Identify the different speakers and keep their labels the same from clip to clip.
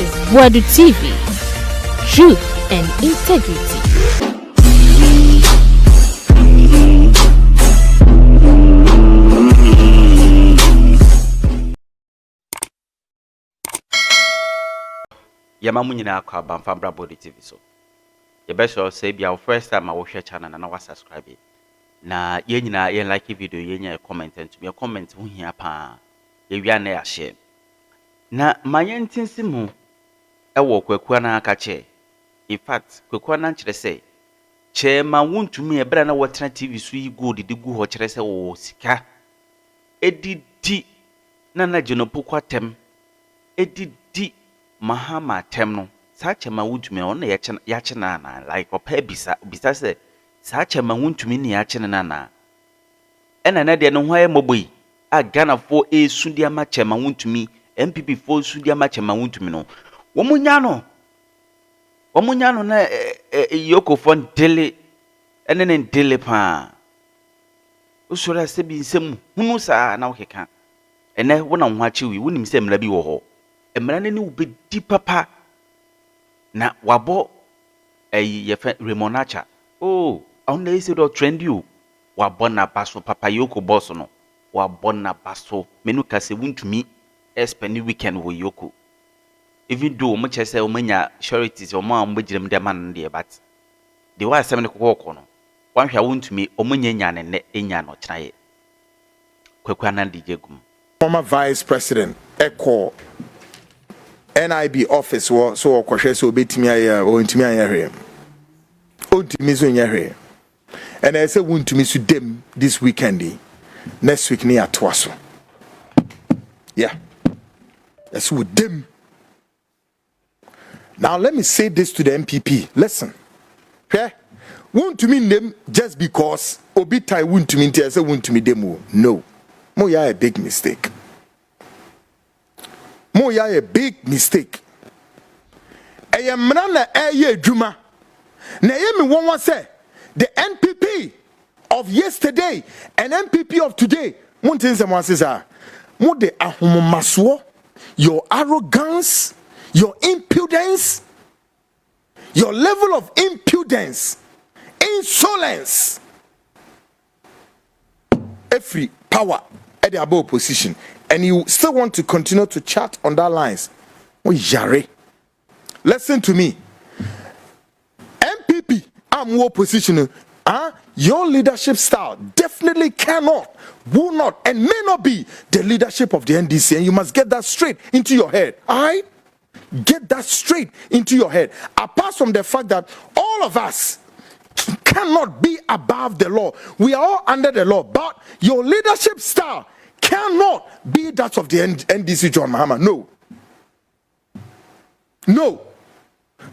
Speaker 1: is Boadu TV. Truth and integrity.
Speaker 2: Yama munyina akwa Bamfambra Boadu TV so. You better say be our first time I watch your channel and I subscribe it. Na ye nyina ye like video ye nya comment and to me comment hu hia pa. Ye wi na ya share. Na mayentinsi mu ewo Kwaku Annan aka che. In fact, Kwaku Annan kire say Chairman Wontumi e bra na watena TV so yi go didi gu ho kire say wo sika. Edidi na na jenopo kwatem. Edidi Mahama tem no. Sa Chairman Wontumi on ya chena na like opa bisa say sa Chairman Wontumi ni ya chena na. Ena na de no ho ayemoboi a Ghana fo esudia ma Chairman Wontumi MPP fo esudia ma Chairman Wontumi no. Womunya no na yoko fon dele ene dele pa. Usura se bi nsem hunu sa na wokeka. Ene wona ho achiwi wonim se mra bi wo ho. Emra ne wo be di papa na wabo ye remonacha. Oh, on the issue of trend you. Wabona baso papa yoko boss no. Wabona baso menu kase Wontumi spend weekend with yoko. Even though much as omanya sureties or mom bejirem de man de but the wa asem ne kokoko no. Wan hwa Wontumi omanya nya ne enya no kiraye. Kwaku Annan DJ gum.
Speaker 3: Former Vice President Echo NIB office so kwahwe so betimi aye ontimi aye ontimi so nya and I say Wontumi so dem this weekend next week near Twaso. Yeah, that's with them. Now let me say this to the MPP. Listen, okay? Wontumi them just because obi tai Wontumi say Wontumi demo. No, mo ya a big mistake. Mo ya a big mistake. Eyemra na eye adwuma. Na ye me won say the NPP of yesterday and NPP of today. One thing someone says mo de ahomaso, your arrogance, your impudence, your level of impudence, insolence, every power at the above position, and you still want to continue to chat on that lines. Oh, yare. Listen to me. MPP, I'm more position. Your leadership style definitely cannot, will not, and may not be the leadership of the NDC, and you must get that straight into your head. All right? Get that straight into your head. Apart from the fact that all of us cannot be above the law, we are all under the law, but your leadership style cannot be that of the NDC John Mahama. No.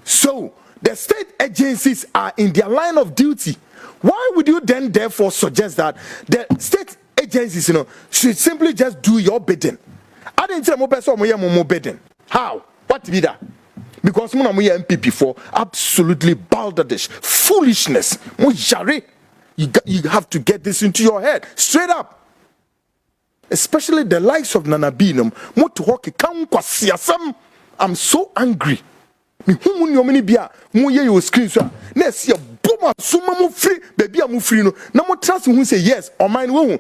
Speaker 3: So the state agencies are in their line of duty. Why would you then therefore suggest that the state agencies, should simply just do your bidding? I didn't say more bidding. How? What be that? Because we MPP for absolutely balderdash foolishness. You have to get this into your head straight up. Especially the likes of Nana Binum. I'm so angry. Your screen so suma free baby am free no na mo trust who say yes or mine won and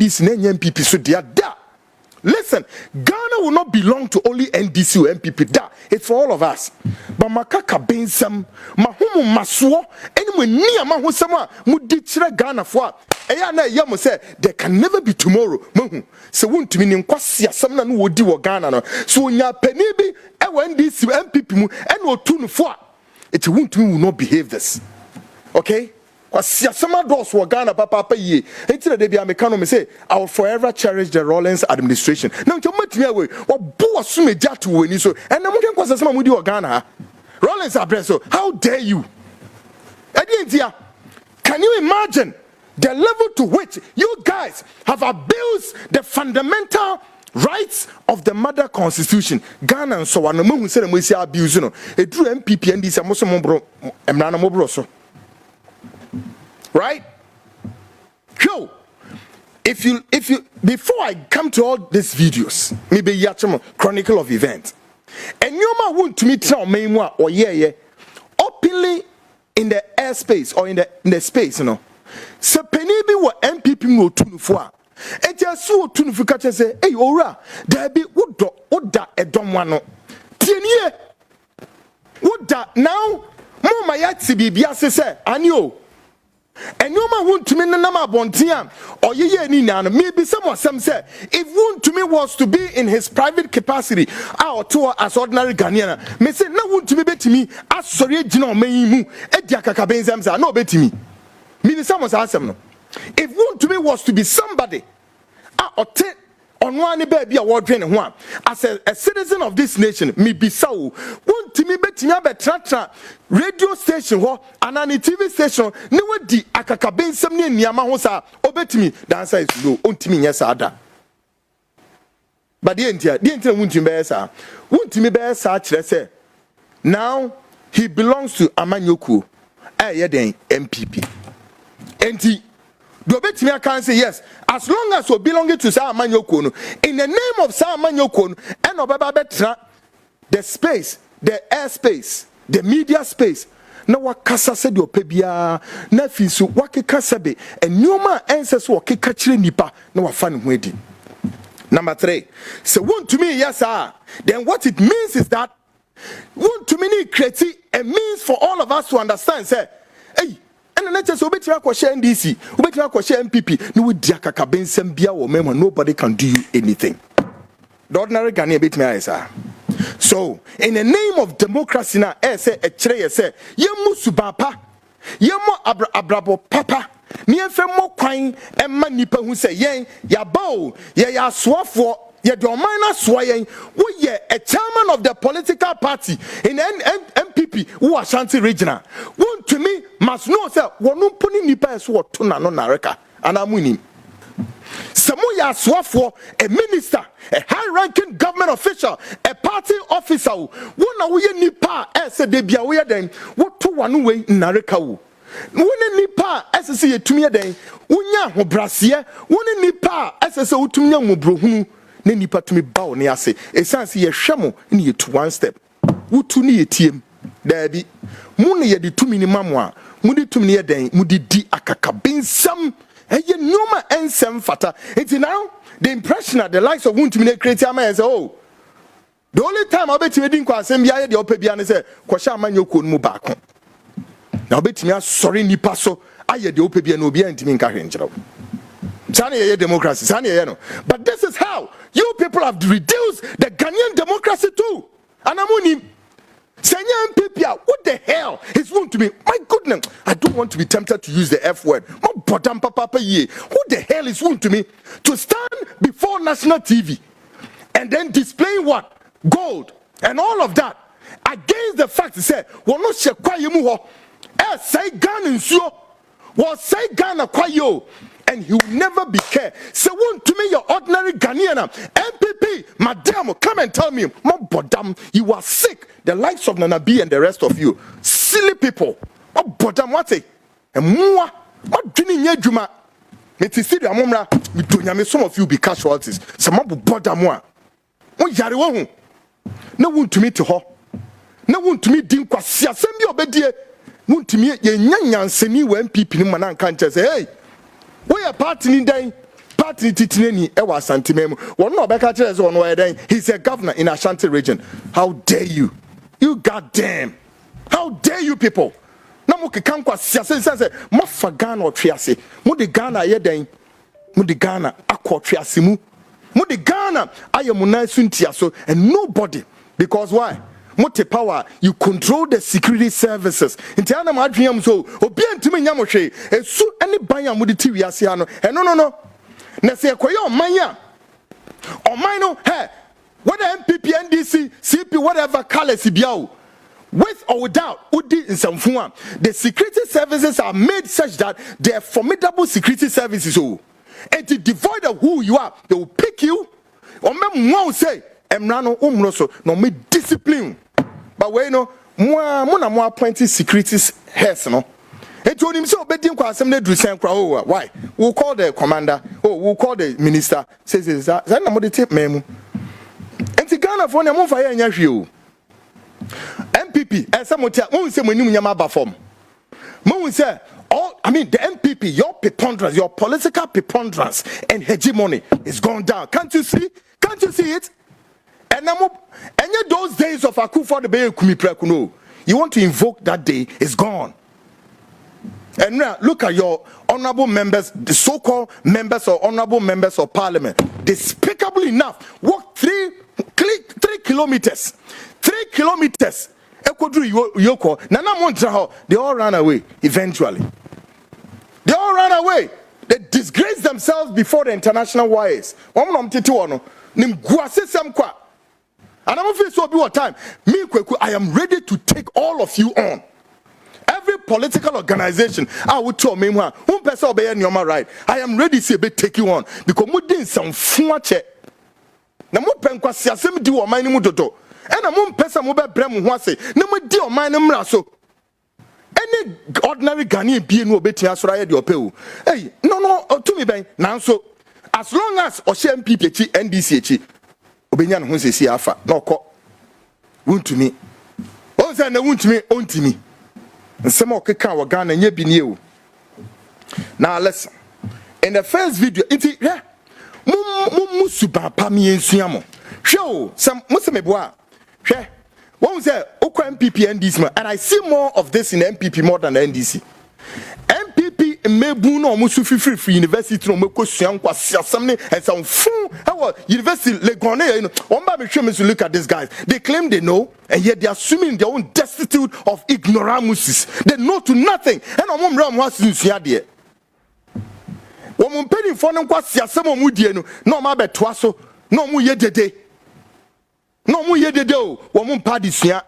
Speaker 3: NDC na MPP so dia da. Listen, Ghana will not belong to only NDC or MPP. Da, it's for all of us. But makaka bensam, mahumu masuo, anyway near mahusama, mudichira Ghana for. Eya na yamo say there can never be tomorrow. Mahu, so Wontumi ni nkwasi asam na no wodi wo Ghana no. So nya penibi e NDC MPP mu and wo tunu for. It Wontumi will not behave this. Okay? Siasama doors for Ghana papa ye. Until the day I me say I will forever cherish the Rawlings administration. Now you met me away. What boy assume jatu when so and then we can cause some with Ghana. Rawlings abreso. How dare you? Can you imagine the level to which you guys have abused the fundamental rights of the mother constitution? Ghana and so on. Who said we say abuse it drew MPP and this mobro so. Right? So, if you before I come to all these videos, maybe Yachamo Chronicle of Events, And you ma want to me tell me more or yeah openly in the airspace or in the space, you know. So penny be what MPP mo tunu for. E just so tunu for catch say, hey ora, there be woda e don wano. Tienie woda now mo ma yati bibia se anio. And you ma want to me na ma bontiam or ye ni na maybe some say if want to me was to be in his private capacity or to as ordinary Ghanaian me say na want to me betimi as sorry gina me mu e dia kakabenzam say no betimi me some say asem no if want to me was to be somebody or on one baby award train ho as a citizen of this nation me bisa wo want to me betimi abetratra radio station ho anani TV station ne wadi akakabensam ne niama ho sa obetimi the answer is no ontimi nya sa ada but the entire wontimi be sa wontimi be sa kire say now he belongs to Amanyoku den MPP enti do betimi aka say yes as long as we belong to Sa Amanyoku no in the name of Sa Amanyoku no and obeba betra the space the airspace the media space na wakasa se de opebia na fisu wakeka sebe enyoma ense so wakeka kire nipa na wafa ne ho edi. Number 3, so want to me yes sir, then what it means is that want to me create a means for all of us to understand say hey and na just obetira akọ share NDC obetira akọ share MPP no we dia kakabensem bia wo mema nobody can do you anything. The ordinary Ghanaian bit me sir. So, in the name of democracy now, say a chere say, yemu subapa, yemu abrabo papa, nienfe mo kwan emma nipa hu say yen ya bow, ya swafo, ya do minor swayen, we ye a chairman of the political party in MPP who Ashanti regional. Want to me must know say wonu puni nipa eso to na no nareka anamuni. Samuya Swafo, a minister, a high-ranking government official, a party officer, one away nipa as a debia we then, what to one way nareka. One nipa as a see to me then, unya ho brasia, one nipa as a so to me mubruhu, nipa to me bow nease, a sense ye shamo in ye to one step. Utu ni team, there be Muni ye the 2 minimum one, Mudi to me then, Mudi di akakabin some. And you know my ensem fata. It's now the impression that the likes of Wontumi create a man say, oh, the only time I'll bet you didn't quite send me the Opebian say, Kwasha Amanyoku mu back. Now bet me sorry ni paso, I the Opebian will be anti-minka angel. Sani democracy, Sani no. But this is how you people have reduced the Ghanaian democracy too. And I'm Senya MPP, what the hell is going to be? My goodness, I don't want to be tempted to use the F word. My bottom papa ye. Who the hell is going to me to stand before national TV and then display what? Gold and all of that against the fact to say, well, no she kwa yemu ho. Say Ghana nsuo. Was say Ghana kwa yo. And he will never be care. So want to me your ordinary Ghanaian MPP, madam, come and tell me, my bodam, you are sick. The likes of Nana B and the rest of you, silly people. My bodam, what say? And moi, what drinking ye juma? Me ti see the amomra. Me do nyame some of you be casualties. Some of bodam moi. Mo yare wo hu. Na want to me to ho. Na want to me din kwasi asem bi obedie. Want to me ye nyanyanseni we MPP ni manan kan say hey. We are party day, party titineni ewa santimem. One no beka chere on where then he's a governor in Ashanti region. How dare you? You goddamn! How dare you people? Na mo ke kan kwa siase say mo fa Ghana o twiase. Mo de Ghana ye den. Mo de Ghana akọ twiase mu. Mo de Ghana ayemuna suntia so and nobody because why? Mote power, you control the security services. Intiana madriam so obi antimi nya mo hwe esu ani ban ya mudi ti wiase ha no no na se ekoyo omanya no hey whether MPP NDC CP whatever colors biao with or without udi nsamfua the security services are made such that they are formidable security services oh and to devoid of who you are they will pick you or me say emrano umro so no me discipline. But we know more appointed security heads no. He told him so betting kwa assembly do send kwa oh why? We'll call the commander, we'll call the minister. Says that na mo de tape memo. And the Ghana Ghana for na fire nya hwe MPP esamotia mo se monim nyama ba form mo say all the MPP your preponderance, your political preponderance and hegemony is gone down. Can't you see it? And those days of Akufo the Bay Kumi Prekuno, you want to invoke that day, is gone. And now look at your honorable members, the so-called members or honorable members of parliament. Despicably enough, walk 3 kilometers. 3 kilometers. They all ran away eventually. They all ran away. They disgraced themselves before the international wires. And I'm so time. Me, I am ready to take all of you on. Every political organization, I would tell me one person obey your right. I am ready to take you on because we did some fuache. Na mo penkwa siasem di wo man ni mu dodo. E na mo mpesa mo be brem ho ase. Na mo di o man ni mra so. Any ordinary Ghanaian being no betia asora ye de opewu. Hey, no to me ben. Nanso as long as Oshe MPP chi NDC chi obenya no ho sesi afa. Na okọ. Wontumi. O say na wontumi ontimi. Nsem okeka wa Ghana nya bi nie o. Now listen. In the first video, yeah. Musuba pami ensuamo. Show some musemeboa. Hwe. One say okwa MPP NDC and I see more of this in MPP more than NDC. MPP mebu no musu free university no meko suan kwa siasam and some fool how university legone you know. Omba me show me to look at these guys. They claim they know and yet they are assuming their own destitute of ignoramuses. They know to nothing. And omom ram was suan there. Woman penny for them quite some mudiano, no ma betwaso, no mu ye de no mu ye de woman padisia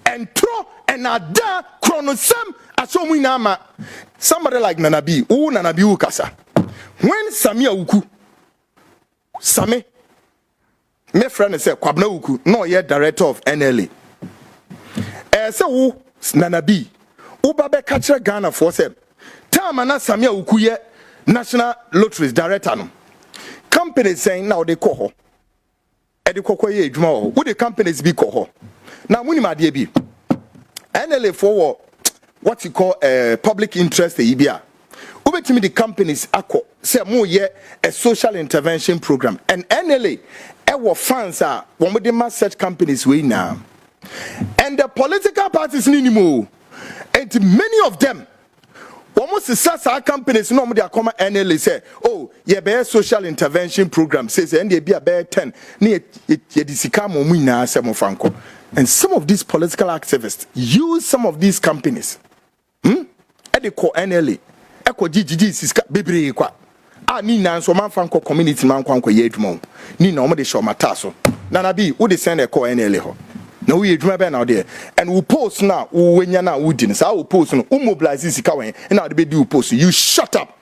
Speaker 3: and throw and ada chronosem asomunama. Somebody like Nanabi, Nanabi Ukasa. When Samia Uku Same, my friend said Kwabna Uku, no yet director of NLA. So Nanabi, Ubabe catcher Ghana for them. Tamana Samia Uku ye. National Lotteries director no. Companies saying now they call her. Edi koko ye adwuma wo the companies be call her. Now muni ma de bi. NLA for what you call public interest e bia. Ubetimi the companies akọ say mo ye a social intervention program and NLA our funds are one of the such companies we now. And the political parties ni mo. And many of them almost the SASA companies no they are come NLA say oh yeah be social intervention program says and they be a bear 10 near disika mo na asem franco. And some of these political activists use some of these companies e dey call NLA e ko GGG siska bebre kwa ni na so man franco community man kwanko ye adwuma ni na omo dey show mata so na bi wo dey send e call NLA ho. Now we adwuma be now there and we post now we wenya na we din so we post no mobilize sika wen and now dey do post you shut up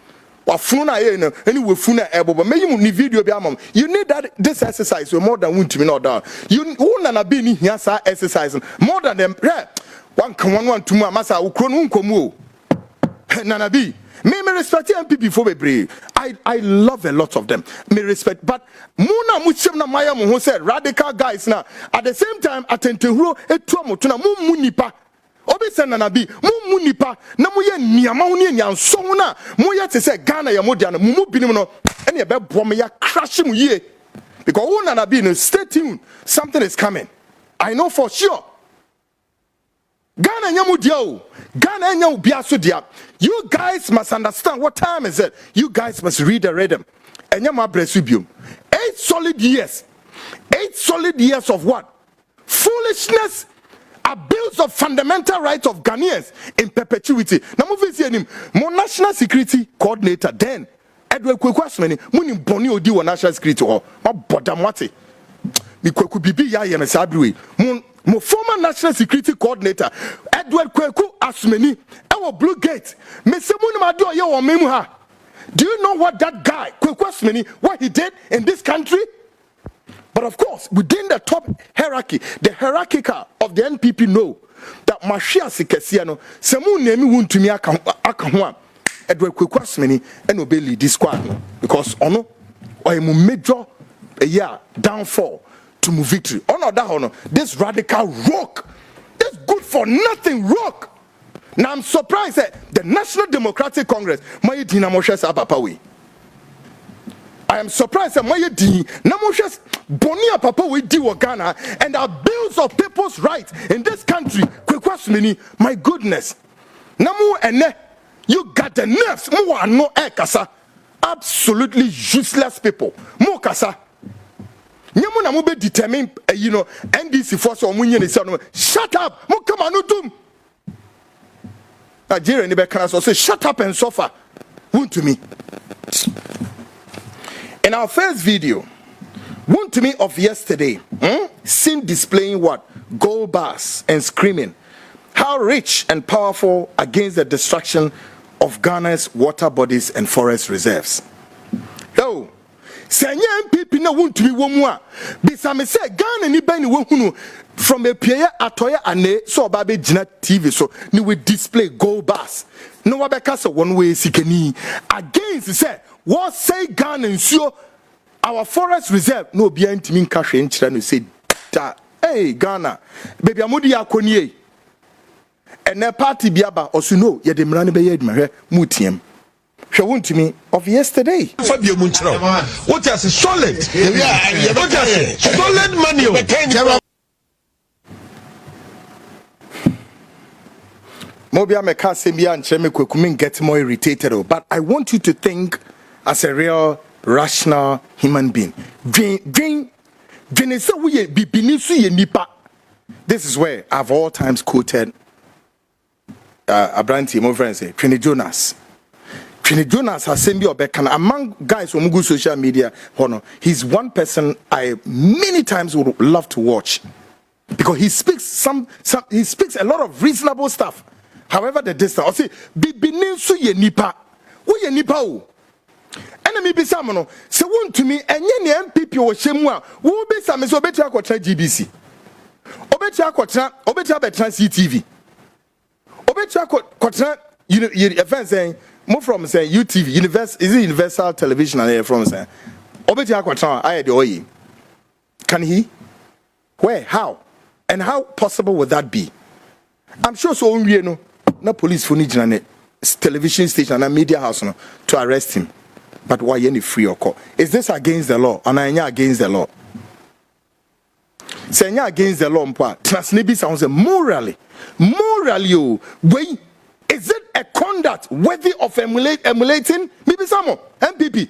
Speaker 3: wa funu na ye no any we funu na ebo but me ni video bi amam you need that this exercise we more than wontimi no down you na be ni hia sa exercise more than them one kan one tumu amasa ukro no nkomu o na bi me respect MPP for bebre I love a lot of them me respect but muna muchem na maya mo said radical guys now at the same time atentehuro etuamo to na mu nipa obi se na bi mu nipa na mu ye niama ho ne nyanso ho na mu ye te se Ghana ya modia na mu binim no ene e be bom ya crash mu ye because who na bi no stay tuned something is coming I know for sure. Ghana nyamudia Ghana nyamubia so dia. You guys must understand what time is it. You guys must read the rhythm. Enyama bresubium. 8 solid years. 8 solid years of what? Foolishness, abuse of fundamental rights of Ghanaians in perpetuity. Now move see him. Mo national security coordinator then Edward Kwaku muni boni odi wo national security ho. Ma bodamwate. Mi Kwaku bibi ya ye mesabriwe. Mo former national security coordinator Edward Kwaku Asmeni ewo Blue Gate me se mu ma do ye wo memu ha. Do you know what that guy Kwaku Asmeni what he did in this country? But of course within the top hierarchy the hierarchical of the NPP know that Mashia Sikesia no se mu nemi Wontumi aka ho a Edward Kwaku Asmeni and obey lead this squad because ono or a major downfall to move victory. Oh no, that no. This radical rock, this good for nothing rock. Now I'm surprised that the National Democratic Congress, my Dina Moshes Apapawi. I am surprised that my Dina Moshes Bonia Papa we do Ghana and our bills of people's rights in this country. My goodness. Namu and you got the nerves. More no kasa. Absolutely useless people. More kasa. Nyamu na mu be determine NDC force or munye ne say shut up. Mo come on dum. Nigeria ni be can say shut up and suffer. Wontumi. In our first video, Wontumi of yesterday, seen displaying what? Gold bars and screaming how rich and powerful against the destruction of Ghana's water bodies and forest reserves. Yo, say MPP na Wontumi womwa. Bisa me say Ghana ni bani wohunu from a player atoya ane so babe jina TV so ni we display gold bars. No wabeka se one way sikeni against say what say Ghana nsuo our forest reserve no be ntimi nka hwe nkyira no say da hey Ghana baby amudi akonie ene party biaba osu no ye de mra ne be ye adwuma mutiem hwe Wontumi of yesterday
Speaker 4: Fabio Munchiro what is solid solid money
Speaker 3: Mobia me ka sembia nkyere me kwakumi get more irritated but I want you to think as a real rational human being. This is where I've all times quoted Abranti, my friend, say Trini Jonas. Trini Jonas has sent me among guys from Google social media. He's one person I many times would love to watch because he speaks he speaks a lot of reasonable stuff. However, the distance, I say, Bibini su ye nipa, wo ye nipa o. Enemy be samono. Se Wontumi enye ne MPP wo hyemu a wo be same so obeti akotra GBC. Obeti akotra betra CTV. Obeti akotra event saying move from saying UTV Universal Television and from saying obeti akotra aye de oyi. Can he? Where? How? And how possible would that be? I'm sure so only no police for need television station and media house no, to arrest him. But why any free or call? Is this against the law? And I against the law. Say against the law, Transnibi sounds morally. Morally, wait, is it a conduct worthy of emulating? Maybe some MPP.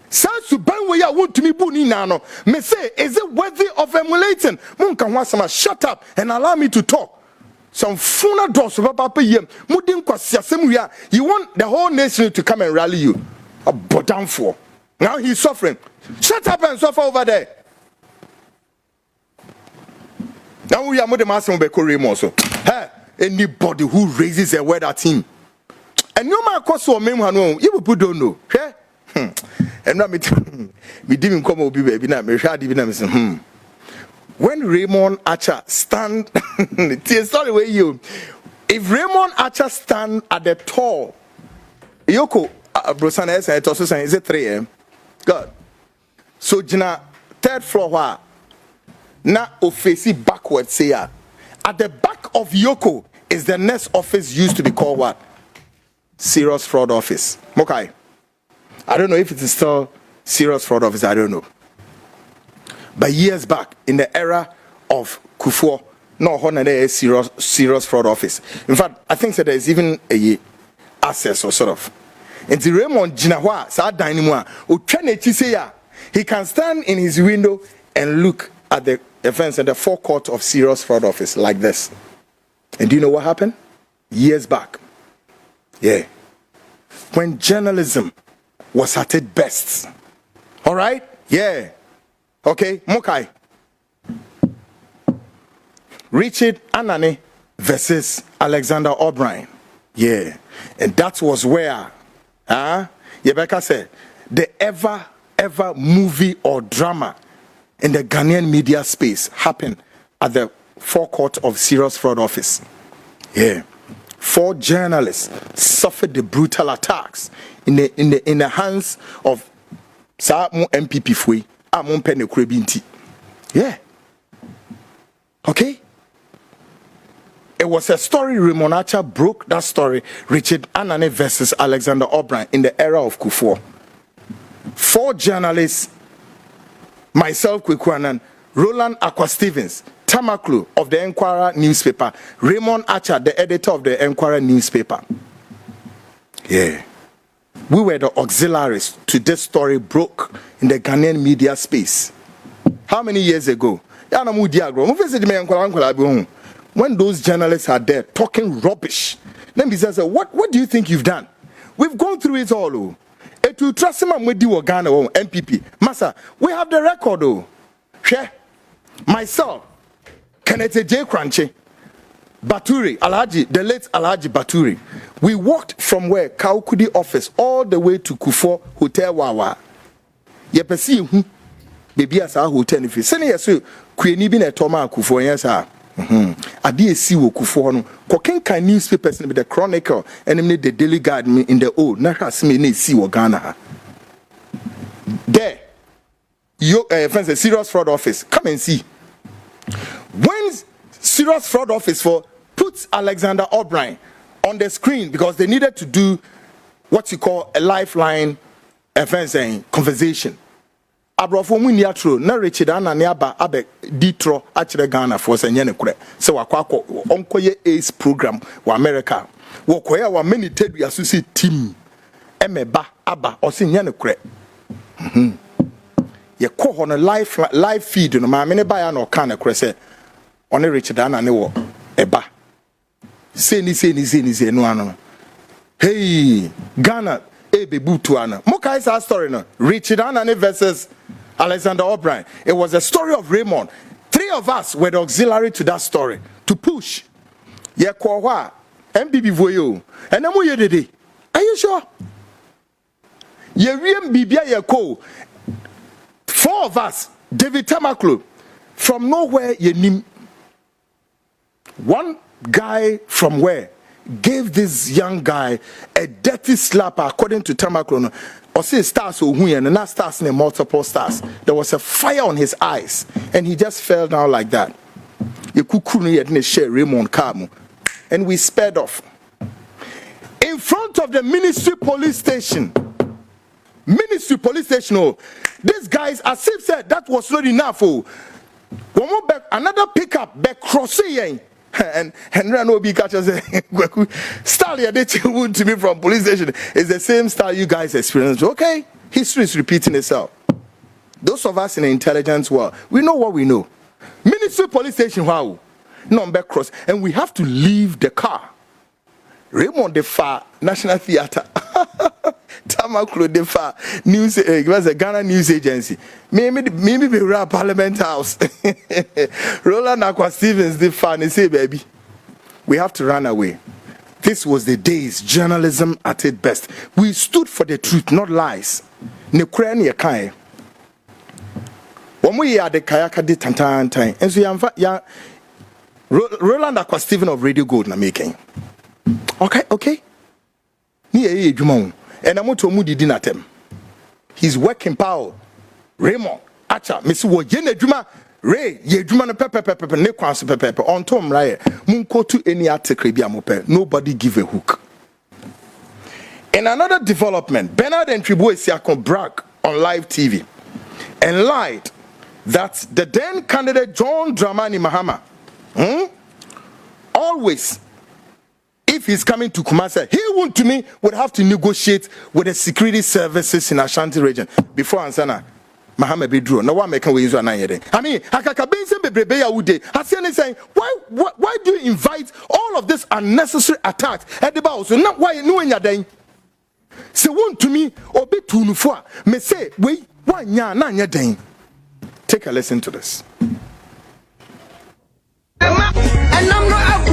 Speaker 3: Since you ban where you want to me buni nano, me say, is it worthy of emulating? Munka wasama, shut up and allow me to talk. Some funa doors of papa yem. Mudin kwasiasemuya. You want the whole nation to come and rally you. A bottom for. Now he's suffering. Shut up and suffer over there. Now we are more the master also. Hey, anybody who raises a word at him. And no man cause so many you will don't know. Hey? And now me didn't come over baby now. Me shall even when Raymond Archer stand sorry where you if Raymond Archer stand at the tall Yoko Brosana said also saying is it 3 a.m. God. So Jina third floor where na office backwards say at the back of Yoko is the next office used to be called what? Serious Fraud Office. Okay. I don't know if it is still Serious Fraud Office, I don't know. But years back, in the era of Kufuor, no one serious fraud office. In fact, I think that there is even a access or sort of. And the Raymond Jinahwa, Sa Dynamo, he can stand in his window and look at the events at the forecourt of serious fraud office like this. And do you know what happened? Years back. Yeah. When journalism was at its best. All right? Yeah. Okay, Mokai. Richard Anani versus Alexander O'Brien. Yeah. And that was where Yebeka said the ever movie or drama in the Ghanaian media space happened at the forecourt of Serious Fraud Office. Yeah. 4 journalists suffered the brutal attacks in the hands of Sa MPP Fui. Yeah. Okay? It was a story. Raymond Archer broke that story. Richard Annan versus Alexander O'Brien in the era of Kufuor. 4 journalists, myself, Kwaku Annan, Roland Aqua Stevens, Tamaklu of the Enquirer newspaper, Raymond Archer, the editor of the Enquirer newspaper. Yeah. We were the auxiliaries to this story broke in the Ghanaian media space. How many years ago? When those journalists are there talking rubbish, then he says, what do you think you've done? We've gone through it all. It will trust him with the Ghana MPP. Massa, we have the record. Share. Myself, Kenneth J. Crunchy, Baturi, Alhaji, the late Alhaji Baturi. We walked from where Kaukudi office all the way to Kufuor Hotel Wawa. Yepesi baby as our hotel if you send yesu Queenie bin a Toma Kufuor yes Adi si wo Kufuor no kokenkan newspapers in the Chronicle and the Daily Guide in the old na hasme na si wo Ghana. There you friends, serious fraud office, come and see. When serious fraud office for puts Alexander O'Brien on the screen because they needed to do what you call a lifeline conversation. Abrofo mu niatro na Richard Annan aba abe ditro achire Ghana for se nyane kure se wakwakọ onkoye ace program wa America wo koya wa many tedu associate team emeba aba o se nyane kure ye ko ho no live feed no ma me ne ba ya no kan kure se one Richard Annan ne wo eba se ni no ano hey Ghana bebutu ana mokai sa story no Richard Annan versus Alexander O'Brien. It was a story of Raymond. 3 of us were the auxiliary to that story to push ye kwa MBB voyo and amu ye dede. Are you sure? Ye wiem bibia ye ko 4 of us David Tamaklu from nowhere ye nim. One guy from where gave this young guy a dirty slap according to Tamaklo. Or say stars and not stars in multiple stars. There was a fire on his eyes and he just fell down like that. Raymond Kamu, and we sped off. In front of the ministry police station. Oh, these guys, as if said that was not enough. Oh, one more back, another pickup back crossing. And Henry Obi catches style you to me from police station is the same style you guys experienced. Okay, history is repeating itself. Those of us in the intelligence world, we know what we know. Ministry police station, wow, number cross, and we have to leave the car. Raymond the Far National Theatre, Tamaklo the Far News, it was a Ghana news agency. Maybe we were Parliament House. Roland Aqua Stevens the Far, and say, baby, we have to run away. This was the days journalism at its best. We stood for the truth, not lies. Nekrani yakai. When we had the kayaka di tantan, and so ya Roland Aqua Stevens of Radio Gold na making. Okay. Ni Jumon. And I'm to Moody Dinatem. He's working power. Raymond, Acha, Miss Wojene Juma, Ray, ye Juma pepper, Nekwas pepper, on Tom Rye, Munko to any article, nobody give a hook. In another development, Bernard and Tribu Siakon brag on live TV and lied that the then candidate John Dramani Mahama always, if he's coming to Kumasi, he Wontumi would have to negotiate with the security services in Ashanti region before Ansana Mahama be drawn. No one making ways on I mean, Hakakabense Bebeya Ude. Hassan is saying, why do you invite all of this unnecessary attacks at the bow? So not why you your day. Se Wontumi obe tunufua me say we one ya na nya day. Take a listen to this.
Speaker 5: And I'm not out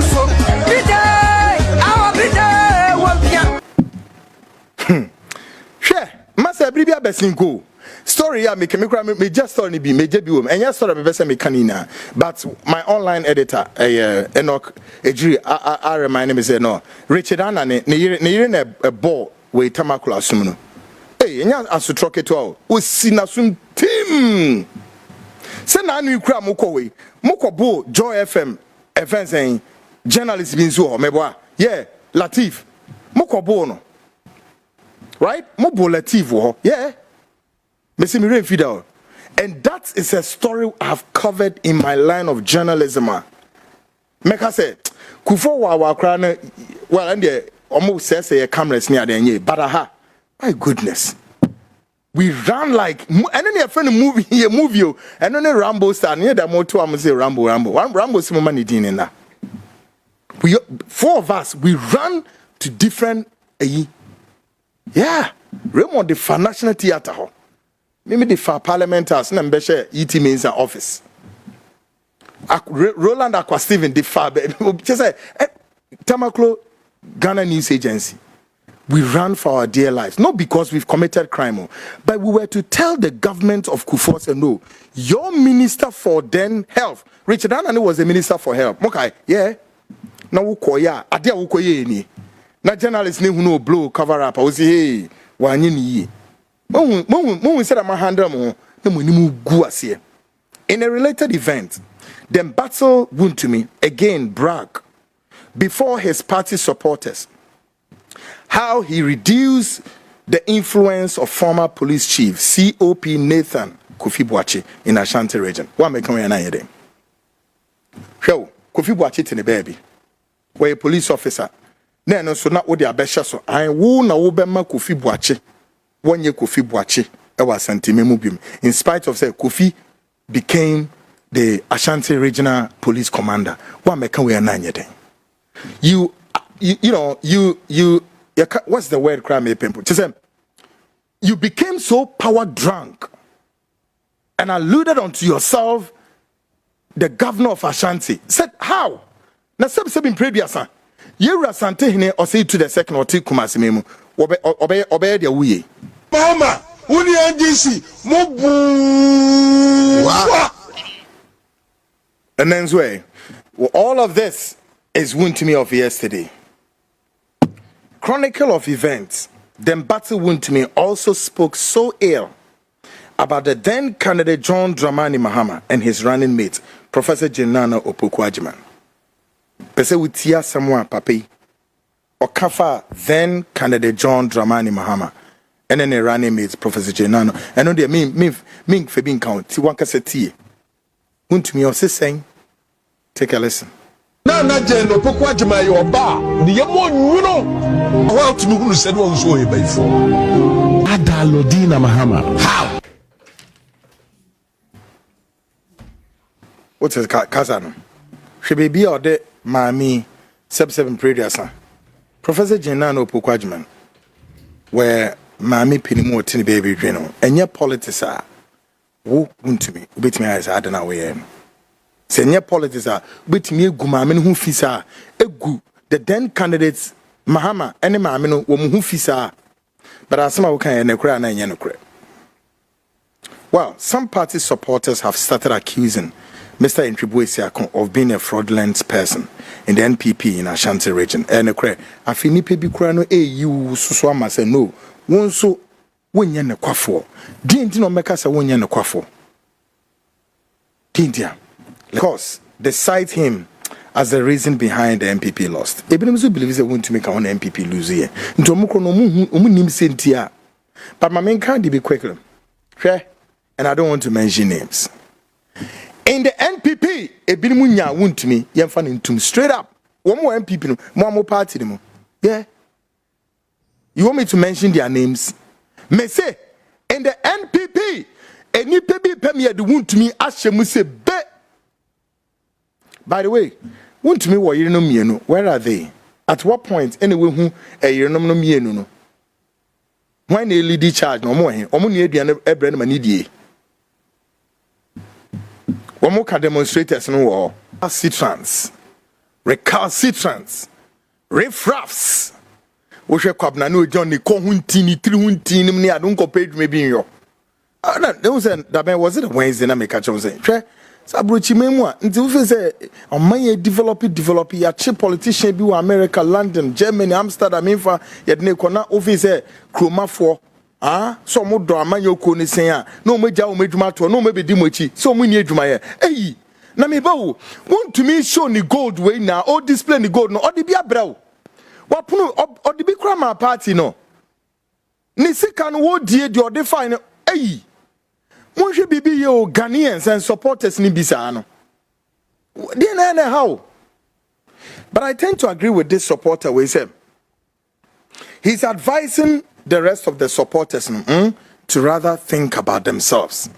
Speaker 3: Share, Master Bribia Bessingo. Story ya me just story be major be and yes story be me canina. But my online editor, Enoch Ejiri, I remind me say no. Richard Annan ne a ball with Tamakula Sumuno. Hey, and as to truck it all. We see na sum team. Say na anu kura moko we. Moko bo Joy FM events saying journalists been so meboa. Yeah, Latif. Moko bo no. Right? Mobo Latif wo. Yeah. Me see me rain feeder. And that is a story I've covered in my line of journalism. Meka say Kufo wa kra well and the almost says a cameras near the but aha. My goodness. We ran like and then your friend movie and then a Rambo star near the motor I'm say Rambo. One Rambo some money in that. We 4 of us we ran to different yeah. Raymond the Fa National Theatre ho. Maybe the Fa Parliamenters na mbeshe ET means office. Roland Aqua Steven the Fa just say Tamaklo Ghana News Agency. We ran for our dear lives, not because we've committed crime, but we were to tell the government of Kufuor, no, your minister for then health, Richard Annan was the minister for health. Okay, yeah. Now ukoya, adia ukoye ni. Na journalists who no blow cover up. I was hey, wanyini. Mo said I'm a handle mo. No mo ni mu gu asiye. In a related event, then Boadu Wontumi again bragged before his party supporters how he reduced the influence of former police chief COP Nathan Kofi Boakye in Ashanti region. What make we na yede? Show Kofi Boakye tene baby. Where a police officer. Na no so na wo de abehye so. An wo na wo be ma Kofi Boakye. Wonye Kofi Boakye e wa Asante memu bim. In spite of say Kofi became the Ashanti regional police commander. What make we na yede? You what's the word crime people? You became so power drunk and alluded unto yourself the governor of Ashanti. Said how? Na sebi previous son. You Asante hine or say to the second or two Kumasi memu. Obey the wuye.
Speaker 4: Mama, uni NGC mobu.
Speaker 3: And then way. Well, all of this is Wontumi of yesterday. Chronicle of events. Then Boadu Wontumi also spoke so ill about the then candidate John Dramani Mahama and his running mate, Professor Jenana Opoku-Agyeman. Pese utia samwa papi. Okafa then candidate John Dramani Mahama and then a running mate, Professor Jenana. And on the mean Febin count. Tiwanka seti. Wontumi also saying, take a listen.
Speaker 4: Na Jen Opoku-Agyeman yo ba ni yemo nyuno wa tumi hunu se no nso e bai fo Adalodina Mahama how
Speaker 3: what is Kazano she baby or de mami 77 previous Professor Jenana Opoku-Agyeman where mami pinimu tini baby dwino enye politics a wo Wontumi obetimi ayes adana we Senior politics are betimi egu maame hu fisa egu the then candidates Mahama ene maame no wo hu fisa but asema wo kan na kura na enye no kura. Well, some party supporters have started accusing Mr. Ntwibuesi of being a fraudulent person in the NPP in Ashanti region. Ene kura afini pe bi kura no you suso ama say no wonso wonye ne kwafo di nti no meka say wonye ne kwafo tindia. Because they cite him as the reason behind the MPP lost. Ebinomso believes they want to make our MPP lose here. Nto mukro no nim sentia. But my main can't be quickly. And I don't want to mention names. In the NPP, Ebinomunya Wontumi yemfa ntum straight up. One more MPP no, more party no. Yeah. You want me to mention their names? Me say in the NPP, any pebi pemi de Wontumi ahyemu se be. By the way, Wontumi wo yerenom mienu, where are they? At what point anyway who yerenom no mienu no? When they lead charge no more he, omo ne aduane ebre na manidie. Omo ka demonstrators no wo recalcitrants, riffraffs. Wo hwe kwabna no John ne ko huntini, tri huntini ne adon ko page me bi yo. There was it a Wednesday na me catch on say. Sabruchi memwa nti we say oman develop ya che politician bi wa America, London, Germany, Amsterdam infa ye de ko na office kromafo So mo do amanyo ko ni sen a no meja o medwuma to no mebedi mochi so mo ni adwuma ye eyi na me ba wo wontumi show ni gold we na o display ni gold no o de bi abrawo wapono o de bi kra ma party no ni sika no wo die de o de fine eyi mo hwe bibi ye o Ghanaians and supporters ni bisa no dey na how. But I tend to agree with this supporter we say he's advising the rest of the supporters to rather think about themselves.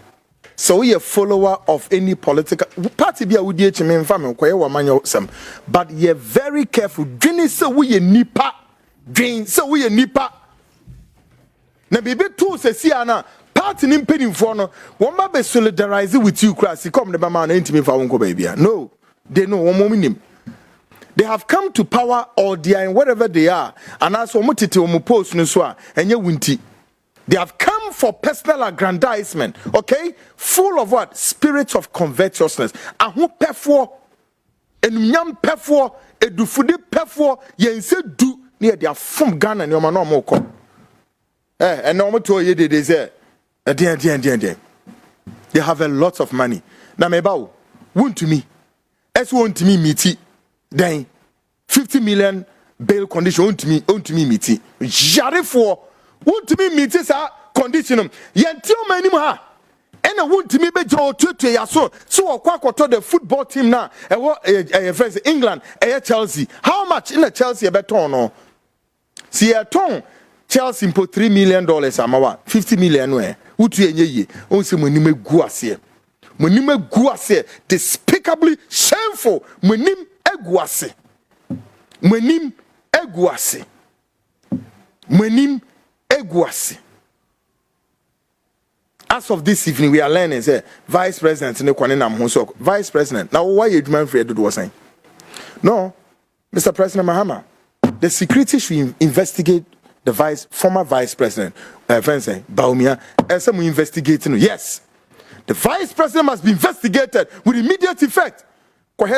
Speaker 3: So we a follower of any political party be a would me family but you're very careful. Dream so we a nipa. Dream so we a nipa. Na bibi too se siana party nim penny for no one be solidarize with you class come the man intimi fa wonko baby. No, they know one moment. They have come to power or they are in wherever they are. And as omutiti omupost nuswa enye winti. They have come for personal aggrandizement. Okay? Full of what? Spirits of covetousness. Ahu pefo. Enyam pefo. Edufudi pefo. Yense du. Near they are from Ghana. Nyoma no moko. And no to ye they say. They have a lot of money. Na mebao. Wontumi. Wontumi miti. Then 50 million bail condition on to me meeting. Jare for want to me meet sa condition. Yentio many ha. And I want to me be draw to ya so kwakwato the football team now. Friends England Chelsea. How much in the Chelsea beton no? See a ton Chelsea put $3 million amawa 50 million we. Utu enye ye. On se monime guase. Monime guase despicably shameful. Monim eguase. Mwenim eguase. Mwenim eguase. As of this evening, we are learning, say, Vice President, Vice President. Now, why you demand for was saying? No, Mr. President Mahama, the security should investigate the former Vice President, Baumia, and some investigating. Yes, the Vice President must be investigated with immediate effect.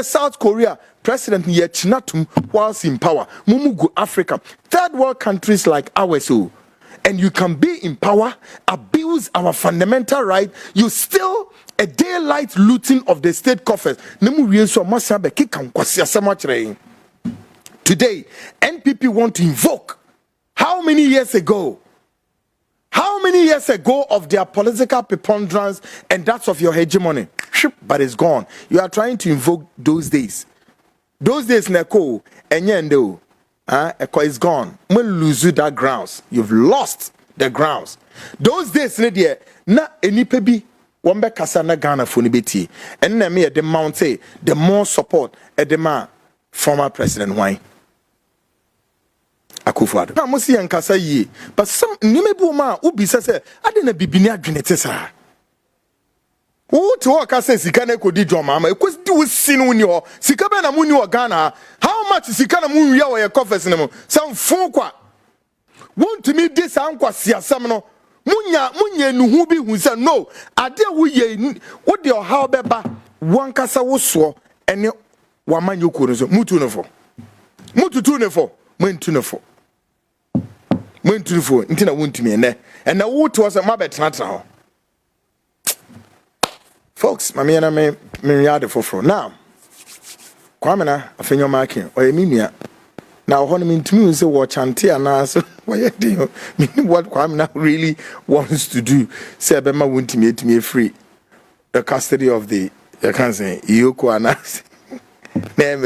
Speaker 3: South Korea president Yechinatum whilst in power. Mumugu Africa, third world countries like ours, and you can be in power, abuse our fundamental right. You still a daylight looting of the state coffers. Today, NPP want to invoke how many years ago? How many years ago of their political preponderance and that's of your hegemony? But it's gone. You are trying to invoke those days. Those days, Neko, Enyendo, it's gone. When lose that grounds, you've lost the grounds. Those days, na enipebi, wambe kasana Ghana funibeti, and na me the mount say the more support at the man former President Wine. Akufo-Addo. Na mo si yankasa yi, but some nimebu ma ubi say I didn't be binia dwenetesa. Who to work as sika na kodi dwoma ama because do sin woni ho sika be na muni o Ghana how much sika na muni ya wo coffers ne mo sam fon kwa want me this ankwa siasam no munya nuhu bi hu say no ade wo ye wo de how beba wankasa wo so ene wamanyo ko no so mutu no fo mututu ne fo mentu ne fo ntina wontumi ene na wo to so mabetena ho. Folks, Mamiana me yard for now. Kwamena Afenyo marking or Eminia. Now, honey, mean to me, say watch Antia now. So, why do you mean what Kwamena really wants to do? Say, Bema won't me free the custody of the, I can't say, Yoko Anas. Name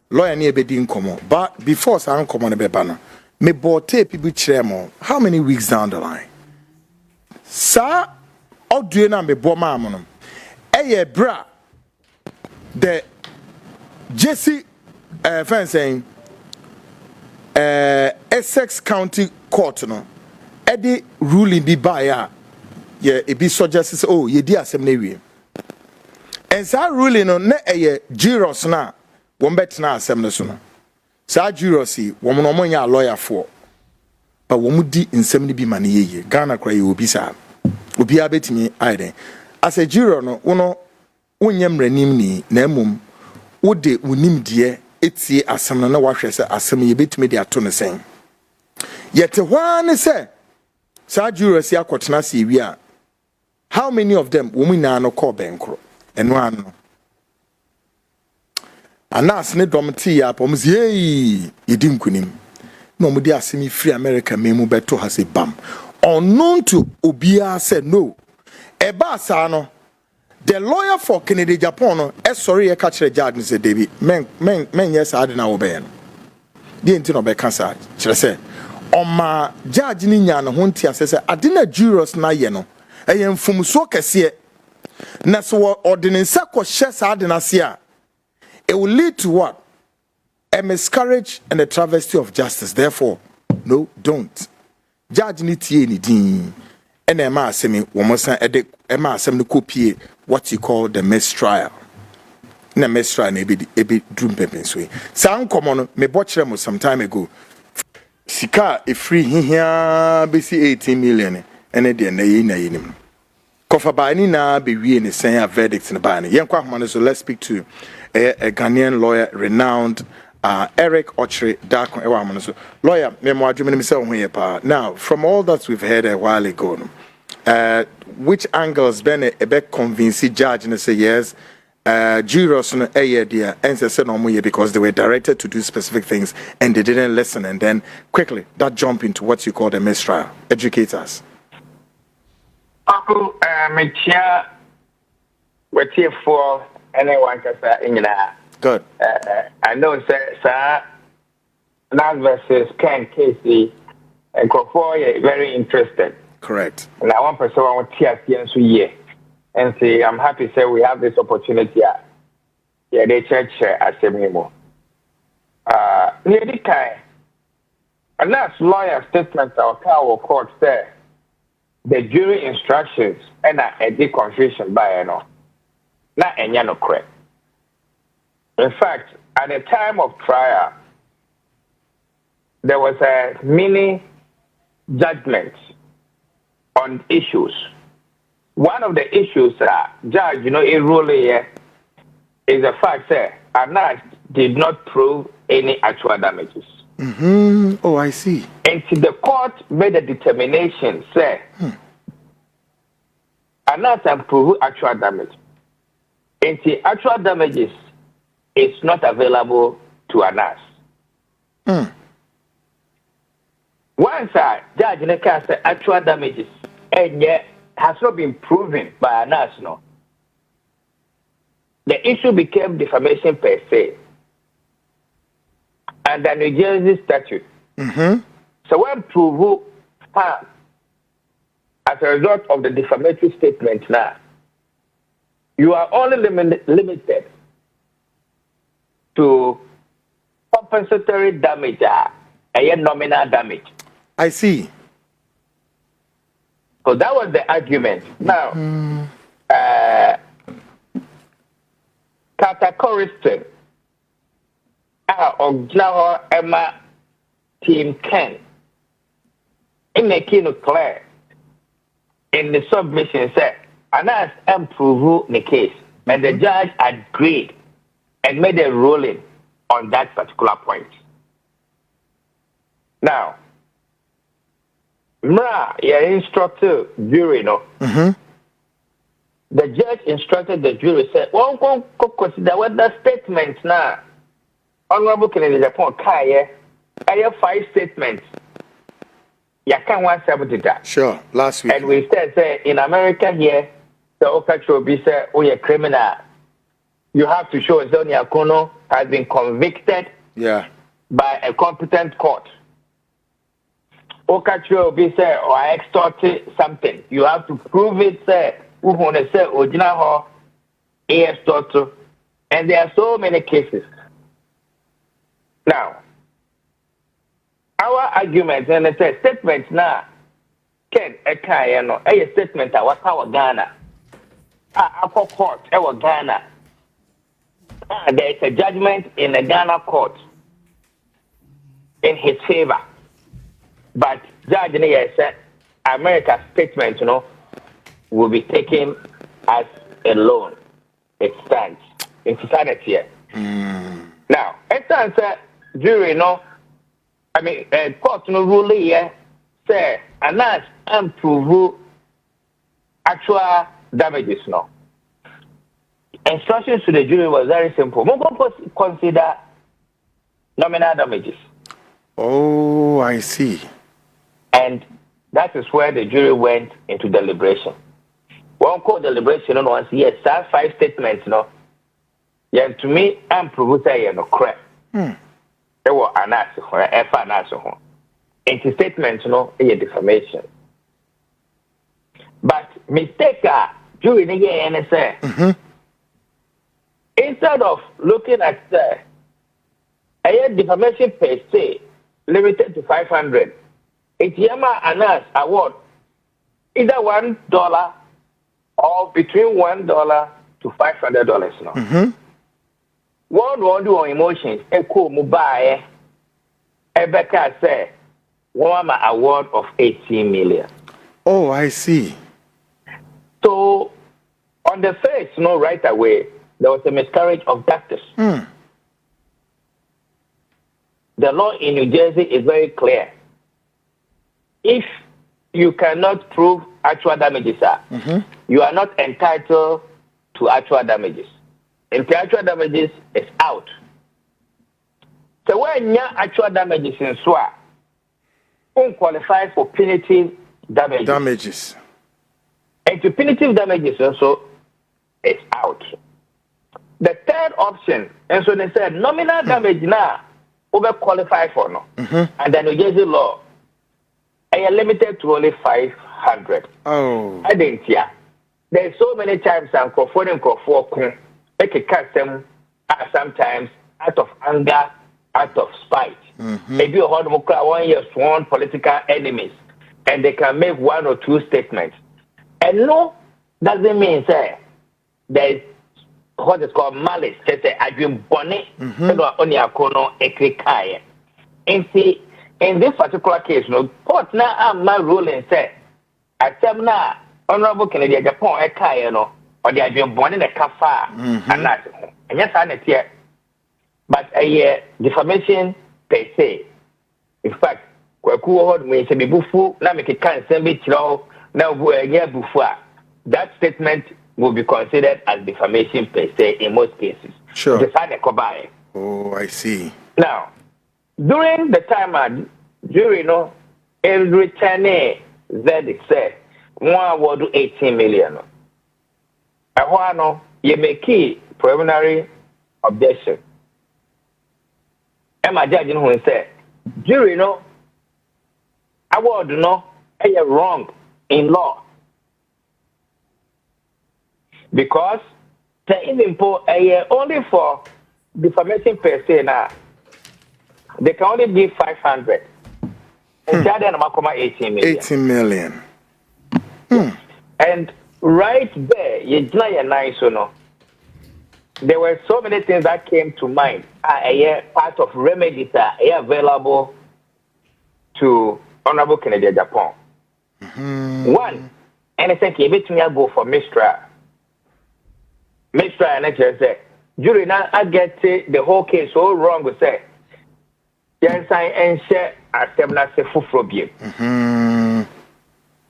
Speaker 3: lawyer near Bedin Como. But before San Common Bebana, me bought people chairman. How many weeks down the line? Sir. Odu na me boma amono bra the Jesse fencing Essex County Court no the ruling bi ba ya e bi suggest oh ye di asem na wie and sa ruling no na Giros na won betena asem no so no sa Giros yi won no nya lawyer for but won di nsem ni bi ma na ye Ghana kra ye obi sa obi abetimi aiden as a juror no wono wonyem ranim ni na emum wode wonim de etie asem no na wahwe se asem ye betimi de ato ne sen yete hwa ne se Sa jurors ya kwotena se wi a. How many of them women na no call benkro? Eno ano. Anas ne domti ya pom ye yedim kunim. No mo di asemi free America memu beto ha se bam. Unknown to Obia said no. Eba sa no. The lawyer for Kennedy Japan no sorry e catch the judge say David men yes ade na wo be no. Di enti no be cancer. Kire say oma judge ni nya no ho ntia say ade na jurors na ye no. Eye mfumso kese na so ordinance ko hye sa ade na se a it will lead to what? A miscarriage and a travesty of justice. Therefore, no, don't. Judge ni tie ni din. And Emma Semi, Womosan Edek, Emma Assembly copy what you call the mistrial. Na mistrial, maybe drum peppins way. Sound common, me botch them some time ago. Sika, a free here, BC 18 million, and a dear na Kofa Bani na be we in saying a verdict in the Bani. Young Quackman, so let's speak to a Ghanaian lawyer, renowned. Eric Ochre Dark lawyer, now from all that we've heard a while ago, which angles been a bit convincing judge and say yes, jurors no dear and said no more because they were directed to do specific things and they didn't listen, and then quickly that jump into what you call the mistrial. Educate us.
Speaker 6: We're here for anyone can say in
Speaker 3: Good.
Speaker 6: I know, sir, Nas versus Ken Casey and Kofoy very interested.
Speaker 3: Correct.
Speaker 6: And I want person want to year and say I'm happy say we have this opportunity at the church at Semimo. Near the kind, and that's lawyer statement our court said the jury instructions and a confusion by not any no correct. In fact, at the time of trial, there was a mini judgment on issues. One of the issues, judge, it really is the fact that Anas did not prove any actual damages.
Speaker 3: Oh, I see.
Speaker 6: And the court made a determination, say, Anas can prove actual damage. And the actual damages it's not available to Anas. Once a judge in the case actual damages and yet has not been proven by Anas, no. The issue became defamation per se. And the New Jersey statute. So when proved as a result of the defamatory statement now, you are only limited to compensatory damage, a nominal damage.
Speaker 3: I see.
Speaker 6: So that was the argument. Now, categorically, of Emma Team Ken, in the key clear, in the submission said, Anas improved the case, and the judge agreed and made a ruling on that particular point. Now, you instructed jury, no? The judge instructed the jury, said, well, go consider what the statements now. Honorable Kennedy Japan, I have 5 statements. You can't want to that.
Speaker 3: Sure, last week.
Speaker 6: And we said, say, in America here, the Okacho be said, oh, you're criminal. You have to show Zonia Kono has been convicted by a competent court. Okacho be said, or I extorted something. You have to prove it, say, who want to say, Ojinaho, extorted. And there are so many cases. Now, our argument and it says statements now can a statement that was our Ghana. Our court, our Ghana. There is a judgment in the Ghana court in his favor. But Judge Neyer said America's statement, will be taken as a loan. It stands in society here. Now, it stands that jury, court no rule here say Anas and prove actual damages no. Instructions to the jury was very simple. Consider nominal damages.
Speaker 3: Oh, I see.
Speaker 6: And that is where the jury went into deliberation. One called deliberation on once, yes, that 5 statements, no. Yeah, to me, I'm proving no crap. There were an answer for an answer. Into statements, no, a defamation. But mistake, jury again, say, instead of looking at a defamation per se limited to 500, it's Yama Anas award either $1 or between $1 to $500 now. What do do on emotions? Echo Mubaye Ebeka say one award of 18 million.
Speaker 3: Oh, I see.
Speaker 6: So on the face, right away, there was a miscarriage of justice. The law in New Jersey is very clear. If you cannot prove actual damages, you are not entitled to actual damages. And the actual damages is out. So when you actual damages in SWA, qualify for punitive damages. And the punitive damages also is out. The third option, and so they said nominal damage now over qualify for no. And the New Jersey law, I am limited to only 500.
Speaker 3: Oh.
Speaker 6: I didn't hear. There's so many times I'm make a custom sometimes out of anger, out of spite. Maybe you heard 1 year sworn political enemies, and they can make 1 or 2 statements. And no, doesn't mean say there's what is called malice. They say I've been bonnet, only a corner a and see in this particular case, no court now I'm my ruling say I tell now Honorable Kennedy Japan a kaya no. Or they have been born in a kafa and not. And yes, I yet. But a defamation per se. In fact, Kwaku Annan may say bufu, na make a can send it now bufua. That statement will be considered as defamation per se in most cases.
Speaker 3: Sure.
Speaker 6: Oh,
Speaker 3: I see.
Speaker 6: Now, during the time jury in return verdict said one award 18 million. You make key preliminary objection. And my judge who said, jury award are wrong in law. Because the even only for defamation per se now, they can only give 500. And that then 18 million.
Speaker 3: 18 million.
Speaker 6: And right there, there were so many things that came to mind. Part of remedies are available to Honorable Kennedy Japan. One, and I think you go for Mistra. Mistra and I just say, jury now I get the whole case so wrong with say. Yes, I and share as seminar say fufrobie.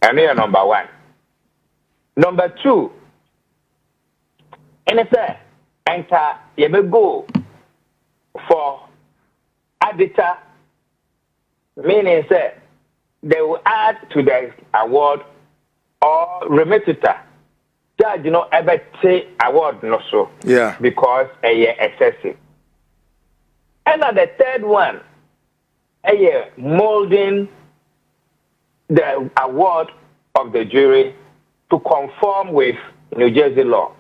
Speaker 6: And here number 1. Number 2, and it's enter you may go for editor, meaning say they will add to the award or remitter. Judge ever say award so.
Speaker 3: Yeah.
Speaker 6: Because excessive. And the third one, molding the award of the jury to conform with New Jersey law.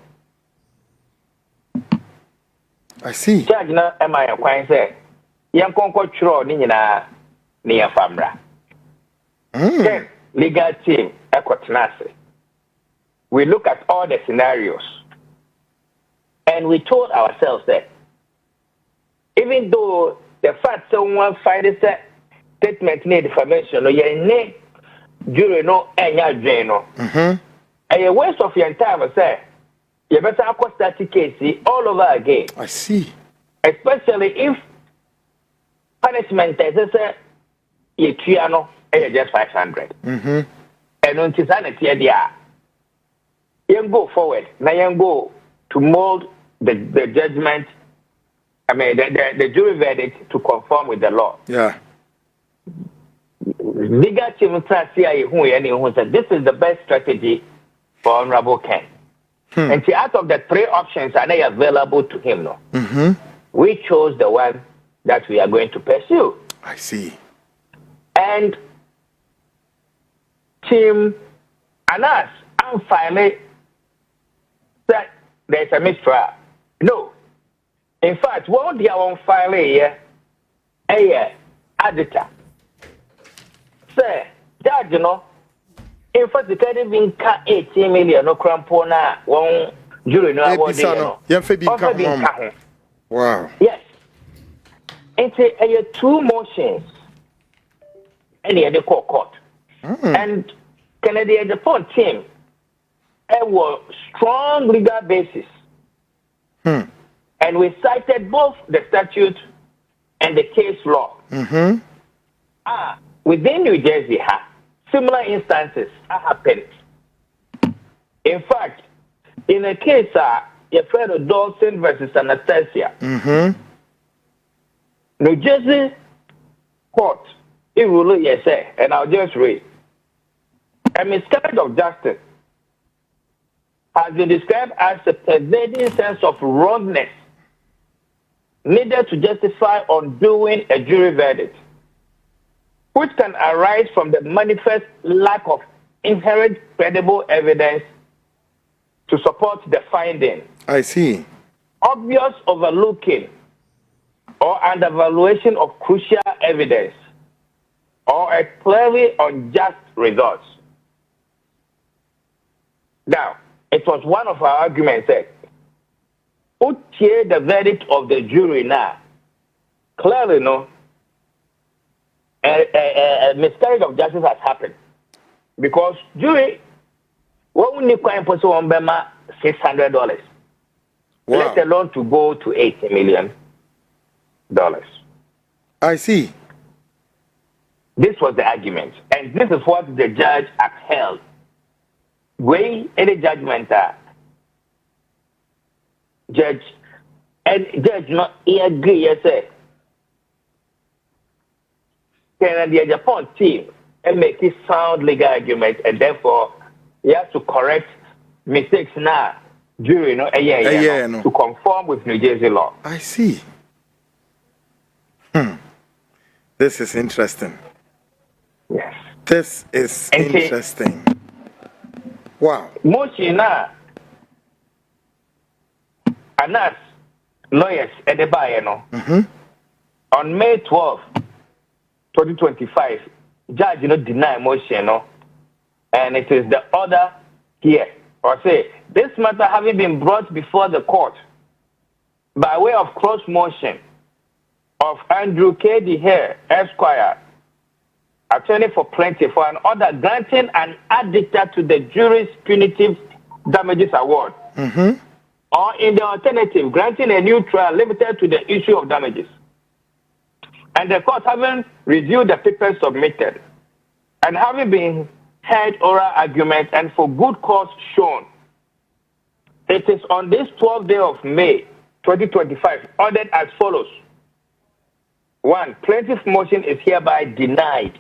Speaker 3: I see.
Speaker 6: Judge na am I inquiring say yan konko chro ni nyina ni famra. Then legal team ekotnase. We look at all the scenarios and we told ourselves that even though the fact someone find a statement need defamation no ye jury no enya dwen no. A waste of your time, say, you better acquire that case all over again.
Speaker 3: I see.
Speaker 6: Especially if punishment is you just 500. and on Tisanity, you go forward. Now you go to mold the judgment. I mean, the jury verdict to conform with the law.
Speaker 3: Yeah.
Speaker 6: Legal team said this is the best strategy for Honorable Ken. And out of the 3 options are they available to him, no? We chose the one that we are going to pursue.
Speaker 3: I see.
Speaker 6: And Team Anas, I'm finally that there's a mistrial. No. In fact, what they are on file here, editor. Say, Judge, you know, in fact, the can't even cut 18 million no crampona, one jury no award.
Speaker 3: Wow.
Speaker 6: Yes. It's 2 motions. And the court. And Kennedy at the point team, it was strong legal basis. And we cited both the statute and the case law. Within New Jersey, similar instances happened. In fact, in a case, your friend of Dawson versus Anastasia, New Jersey court, it ruled yes, and I'll just read. A miscarriage of justice has been described as a pervading sense of wrongness needed to justify undoing a jury verdict, which can arise from the manifest lack of inherent credible evidence to support the finding.
Speaker 3: I see.
Speaker 6: Obvious overlooking or undervaluation of crucial evidence, or a clearly unjust result. Now, it was one of our arguments that who hear the verdict of the jury now, clearly no, a miscarriage of justice has happened. Because jury, what we need to impose on Bema $600,
Speaker 3: wow,
Speaker 6: let alone to go to $80 million.
Speaker 3: I see.
Speaker 6: This was the argument, and this is what the judge upheld. Weighing any judgment, judge not agree. Yes, sir. Can the Japan team and make it sound legal argument, and therefore he has to correct mistakes now. Jury, no, to conform with New Jersey law.
Speaker 3: I see. This is interesting.
Speaker 6: Yes.
Speaker 3: This is interesting. Wow.
Speaker 6: Moshina Anas lawyers at the Bayano on May 12, 2025, judge deny motion, and it is the order here. Or say this matter having been brought before the court by way of cross motion of Andrew K. DeHare, Esquire, attorney for plaintiff, for an order granting an additor to the jury's punitive damages award, or in the alternative, granting a new trial limited to the issue of damages. And the court having reviewed the papers submitted and having been heard oral argument and for good cause shown, it is on this 12th day of May 2025 ordered as follows. 1. Plaintiff's motion is hereby denied.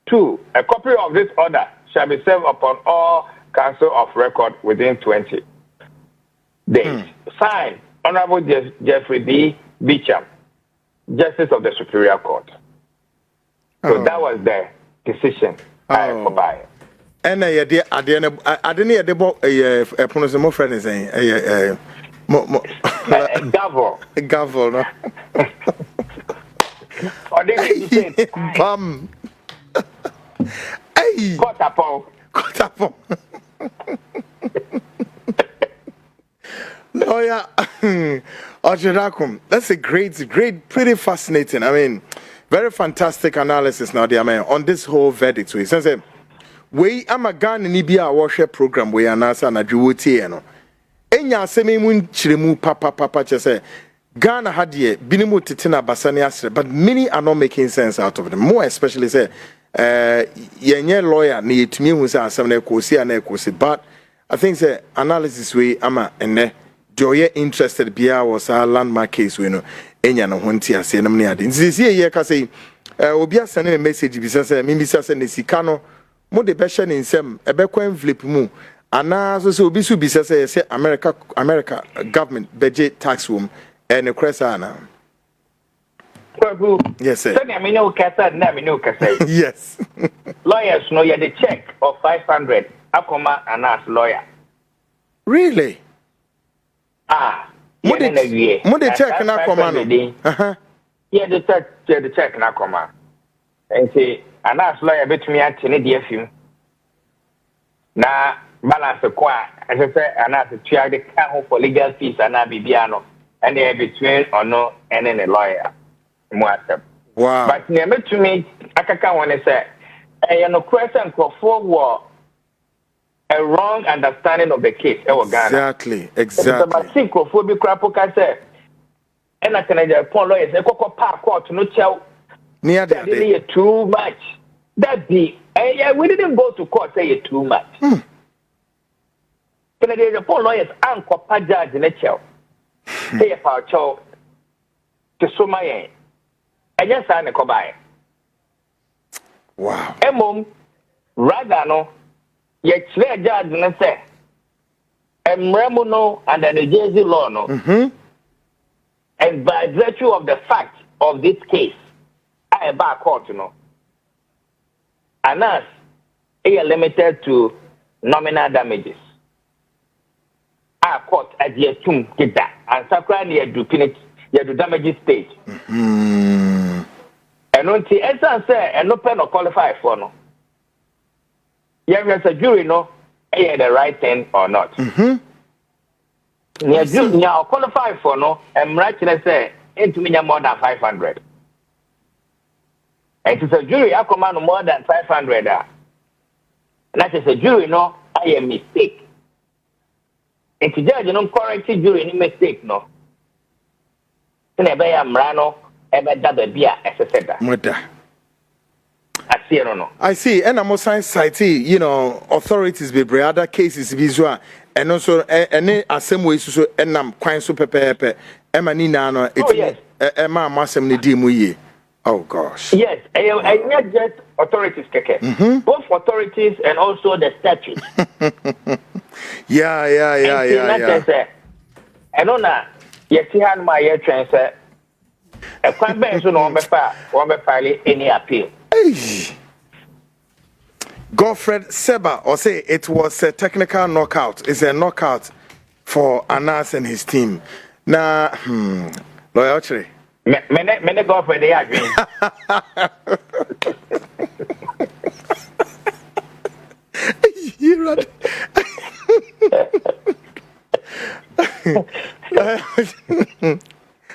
Speaker 6: 2. A copy of this order shall be served upon all counsel of record within 20 days. Signed, Honorable Jeffrey D. Beecham, Justice of the Superior Court. So that was the decision. Bye.
Speaker 3: And I didn't pronounce my friend is saying gavel, no.
Speaker 6: Or they say
Speaker 3: bum. Hey,
Speaker 6: cut upon.
Speaker 3: Lawyer Ojirakum, that's a great, pretty fascinating. I mean, very fantastic analysis now, dear man, on this whole verdict. So he says, we am a gun in Ibia worship program we are nasa na juwotieno. Enya semi mun chiremu papa chese Ghana had ye binimu titina basani asre, but many are not making sense out of them. More especially say yenye lawyer na yetumi hu say asem na ekosi ana ekosi, but I think say analysis we ama ene de oye interested bia was a landmark case we no enya no honti ase nam ne ade nzisi ye ka say obi asane me message bi say me bi say ne sika no mo de be hye ne nsem ebe kwa envelope mu ana so say obi su bi say America government budget tax room and the cresa ana. Yes, sir. Yes.
Speaker 6: Lawyers know you the check of 500 akoma and ask lawyer.
Speaker 3: Really?
Speaker 6: Mo
Speaker 3: the check na akoma no.
Speaker 6: Yeah, the check na akoma. And say and ask lawyer between me at the FM. Na balance kwa as I say and ask try the count for legal fees and na bibiano and they between or no and then a lawyer.
Speaker 3: Wow.
Speaker 6: But never to me, Akaka want to say, no question for a wrong understanding of the case.
Speaker 3: Exactly.
Speaker 6: But think of what Krapoka said. And I can upon lawyers, a cocoa park court, no child.
Speaker 3: Near the
Speaker 6: too much. That be, we didn't go to court, say it too much. Can I upon lawyers, Uncle Pajaj in a child? Say a power child to so my I just signed a combine.
Speaker 3: Wow.
Speaker 6: Mom, rather no, yet clear judge and say, Remuno under the Jersey law no. And by virtue of the fact of this case, I am back court no. And us, they are limited to nominal damages. Our court at the tomb get that, and Sakra near duplicate, you do damages stage. And when the answer say and no pen or qualify for no. Yeah, as a jury no, the right thing or not. Near jury or qualify for no, and right to say into me more than 500. And it's a jury I command more than 500. That is a jury no, I am mistake. And to judge no correct jury any mistake no. Then I buy a mrano.
Speaker 3: I see, and I'm also citing, authorities be other cases visual, and also any assembly so and I'm quite super pepe. Emma Nina, it's Emma Massam Nidimuye. Oh gosh.
Speaker 6: Yes, I not just authorities, both authorities and also the statute.
Speaker 3: Yeah.
Speaker 6: I don't know. Yes, he had my ear transfer. A crime bench on file any appeal.
Speaker 3: Godfred Seba or say it was a technical knockout. It's a knockout for Anas and his team. Now, lawyer Ochre.
Speaker 6: Many Godfred they agree.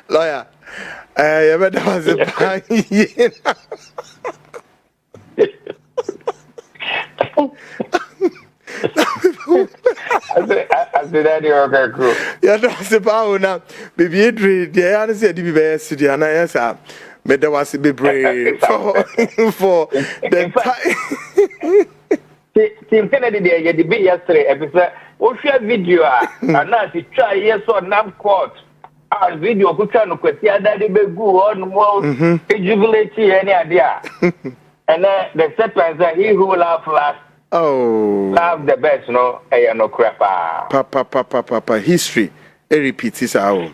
Speaker 3: Lawyer. I bet that was a bad.
Speaker 6: I said that you're okay, cool.
Speaker 3: Yeah, that's about now. Baby, Adri, the answer to be best, and I answer. But that was a bit brave for the time.
Speaker 6: Team Kennedy, the debate yesterday, episode, what's your video? And now she try, yes, or Nam court. Our video could try to question that they be good on more jubilate any idea. And then the sequence that he who laugh last.
Speaker 3: Oh,
Speaker 6: laugh the best, no, no crap.
Speaker 3: Papa, history. It repeats his own.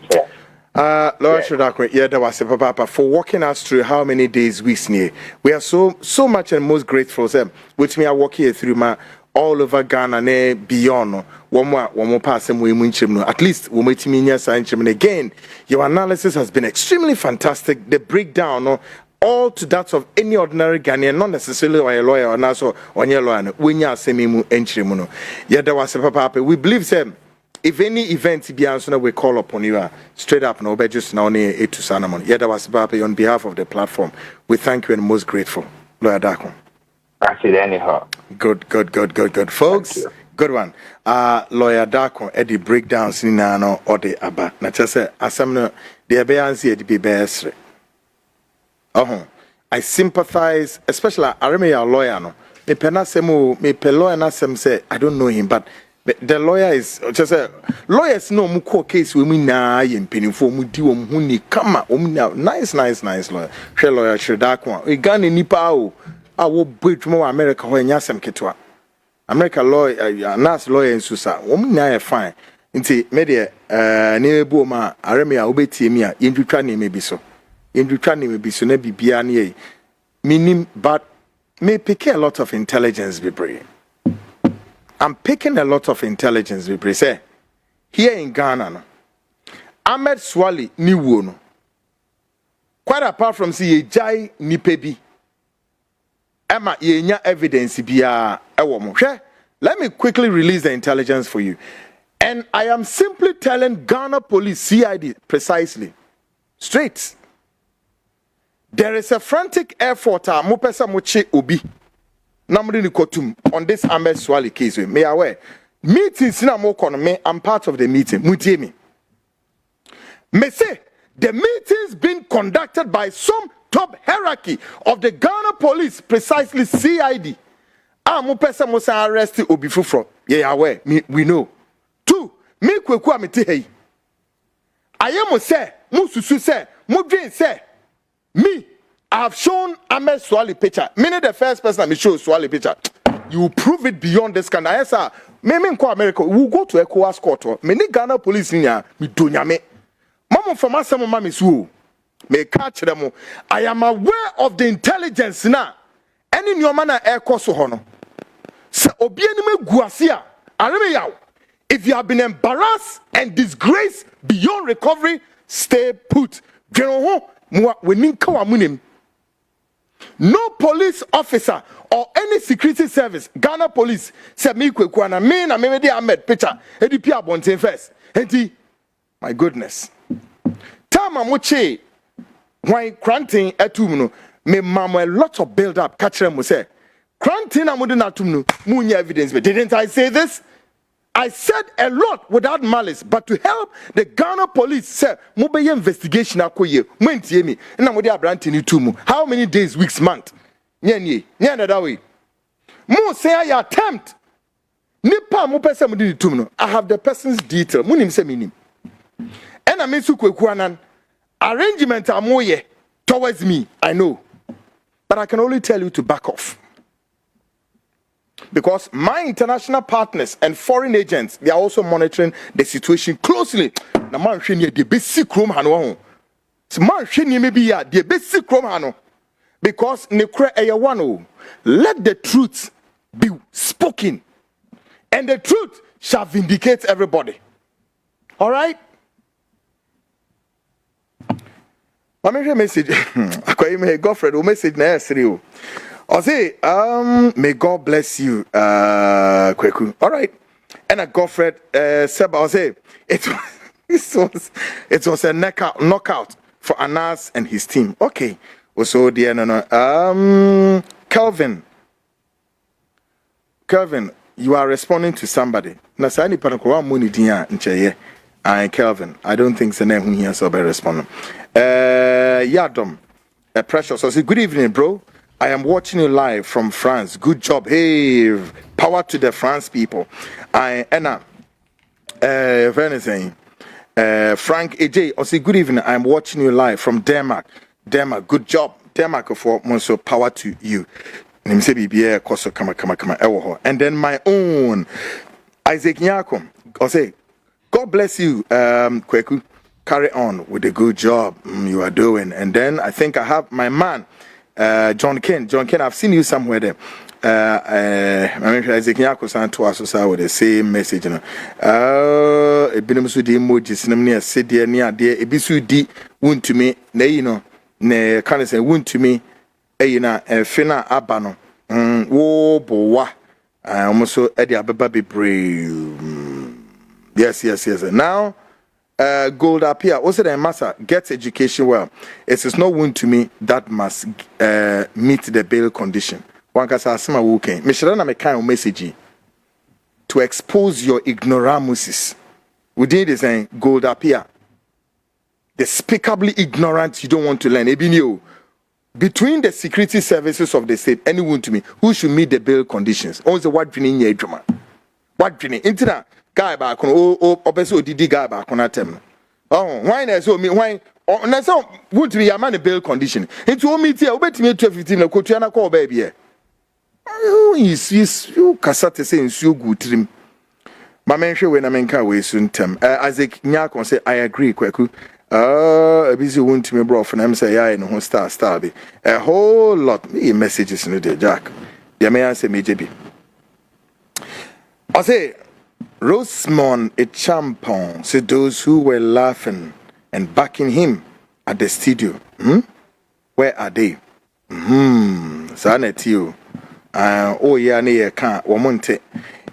Speaker 3: Lord Shodakwe, yeah, that was a papa for walking us through how many days, weeks near. We are so much and most grateful for them, which me are walking through my all over Ghana and beyond. One more pass and we at least we might mean yes, and again, your analysis has been extremely fantastic. The breakdown all to that of any ordinary Ghanaian, not necessarily a lawyer or also on your lawyer, when you are semi entry. Yeah, there was a papa. We believe them. If any event be answered, we call upon you straight up, no, but just now near it to Sanamon. Yeah, that was papa on behalf of the platform. We thank you and most grateful. Lawyer Dako.
Speaker 6: I see anyhow.
Speaker 3: Good, folks. Good one. Lawyer Dako, Eddie breakdowns in Nano or the Abba. Not just say, as some the Abeyansi, the be best. I sympathize, especially I remember a lawyer no. Me penasemo, me pe lawyer na sem say I don't know him, but the lawyer is just lawyers no mu court case we na yen penifo mu di wo mu ni kama nice lawyer. She lawyer Shredakwa. We Ghana nipa o a wo bwetmo America ho nya sem ketwa. America lawyer nas lawyer nsusa. Wo mu na fine. Nti me de ne ebu ma areme a obetie mi a yendwitwa ne me bi so. Yendwitwa ne me bi so na bibia ne ye. Minim but me pick a lot of intelligence be brave. I'm picking a lot of intelligence we say here in Ghana no. Ahmed Swali ni wo no. Quite apart from see jai ni pebi. Emma yenya evidence biya ewo mo. Let me quickly release the intelligence for you. And I am simply telling Ghana Police CID precisely. Straight. There is a frantic effort mo pesa mo che obi. Namri Kotum on this Ahmed Swali case. May aware meetings na mo kono me. I'm part of the meeting. Mutie me. Me say the meetings being conducted by some top hierarchy of the Ghana Police, precisely CID. Mo pesa mo sa arrest obi fufro. Yeah, aware. We know. 2. Me Kwaku amete hey. Ayemo say mo susu say mo dream say me. I have shown Ahmed Swali picture. Meaning the first person I show Swali picture. You prove it beyond this kind. Yes, sir. Me in America. We go to ECOWAS court. Me ni Ghana police niya. Me do nyame. Mama from us some mama su. Me catch them. I am aware of the intelligence now. Any new man air course hono. Se obieni me guasia. Areme yaw. If you have been embarrassed and disgraced beyond recovery, stay put. General ho we ninka wa munim. No police officer or any security service, Ghana police, said me Kwaku Annan, me na me Ahmed picture, EDP abonten first. Enti, my goodness. Tama moche, why granting etum no, me mama a lot of build up, catch them mo say, granting amudu natum no, munya evidence, but didn't I say this? I said a lot without malice, but to help the Ghana police say, "Mobile investigation akoye, mentie me." Na mo dey abranti ni tumu. How many days, weeks, month? Nye that way. Mo say I attempt. Nipa mo pese mo di tumu no. I have the person's detail. Mo nim se minim. And I mesu Kwaku Annan arrangement amoye towards me. I know, but I can only tell you to back off. Because my international partners and foreign agents, they are also monitoring the situation closely. Na man hwene de basic room hano ho. So man hwene maybe ya de basic room hano. Because ne kra eyewano. Let the truth be spoken. And the truth shall vindicate everybody. All right? My message. Akoy me girlfriend o message na esere o. I say, may God bless you, Kwaku. All right. And a Godfred Seba, I say, it was a knockout for Anas and his team. Okay. Also, Kelvin, you are responding to somebody. Nasani Panakwa Muni Dia Ncheye. Kelvin, I don't think the name here so be responding. Yadom, Precious. So say, good evening, bro. I am watching you live from France. Good job. Hey, power to the France people. Anna, if anything, Frank AJ, I say good evening. I am watching you live from Denmark. Denmark, good job. Denmark for so power to you. And then my own Isaac Nyakom. I say, God bless you, Kwaku. Carry on with the good job you are doing. And then I think I have my man. John Ken, I've seen you somewhere there. Isaac Nyako san to us with the same message. Ebinomsu di emojis na me say there near there ebisu di Wontumi na you know ne can say Wontumi na fina aba no wo bowa almost e dey abeba bebre. Yes. Now gold up here. Also, the master gets education well. It is not Wontumi that must meet the bail condition. One can say, "Asma wuken." Mishra me kind of message to expose your ignoramuses. We did the saying gold up here. Despicably ignorant. You don't want to learn. Ebinio, between the security services of the state, anyone to me who should meet the bail conditions. Also, what dreaming ye drama? What dreaming? Intina guy back on obeso didi guy back on atem. Oh, why na so me why? Oh, na so want to be a man a bail condition. Into o meet here, obet me 12:15 na kotu na call baby here. Oh, is you kasate say nsu good trim. My mention when I menka we soon term. Isaac Nyakon say I agree, Kwaku. A busy wound to me, bro. And I'm say, yeah, no star be a whole lot of messages in the Jack. The may I say, JB. I say, Rosemont a champion. Say those who were laughing and backing him at the studio. Where are they? Sanetio. Oh, yeah, near can't. Womonte.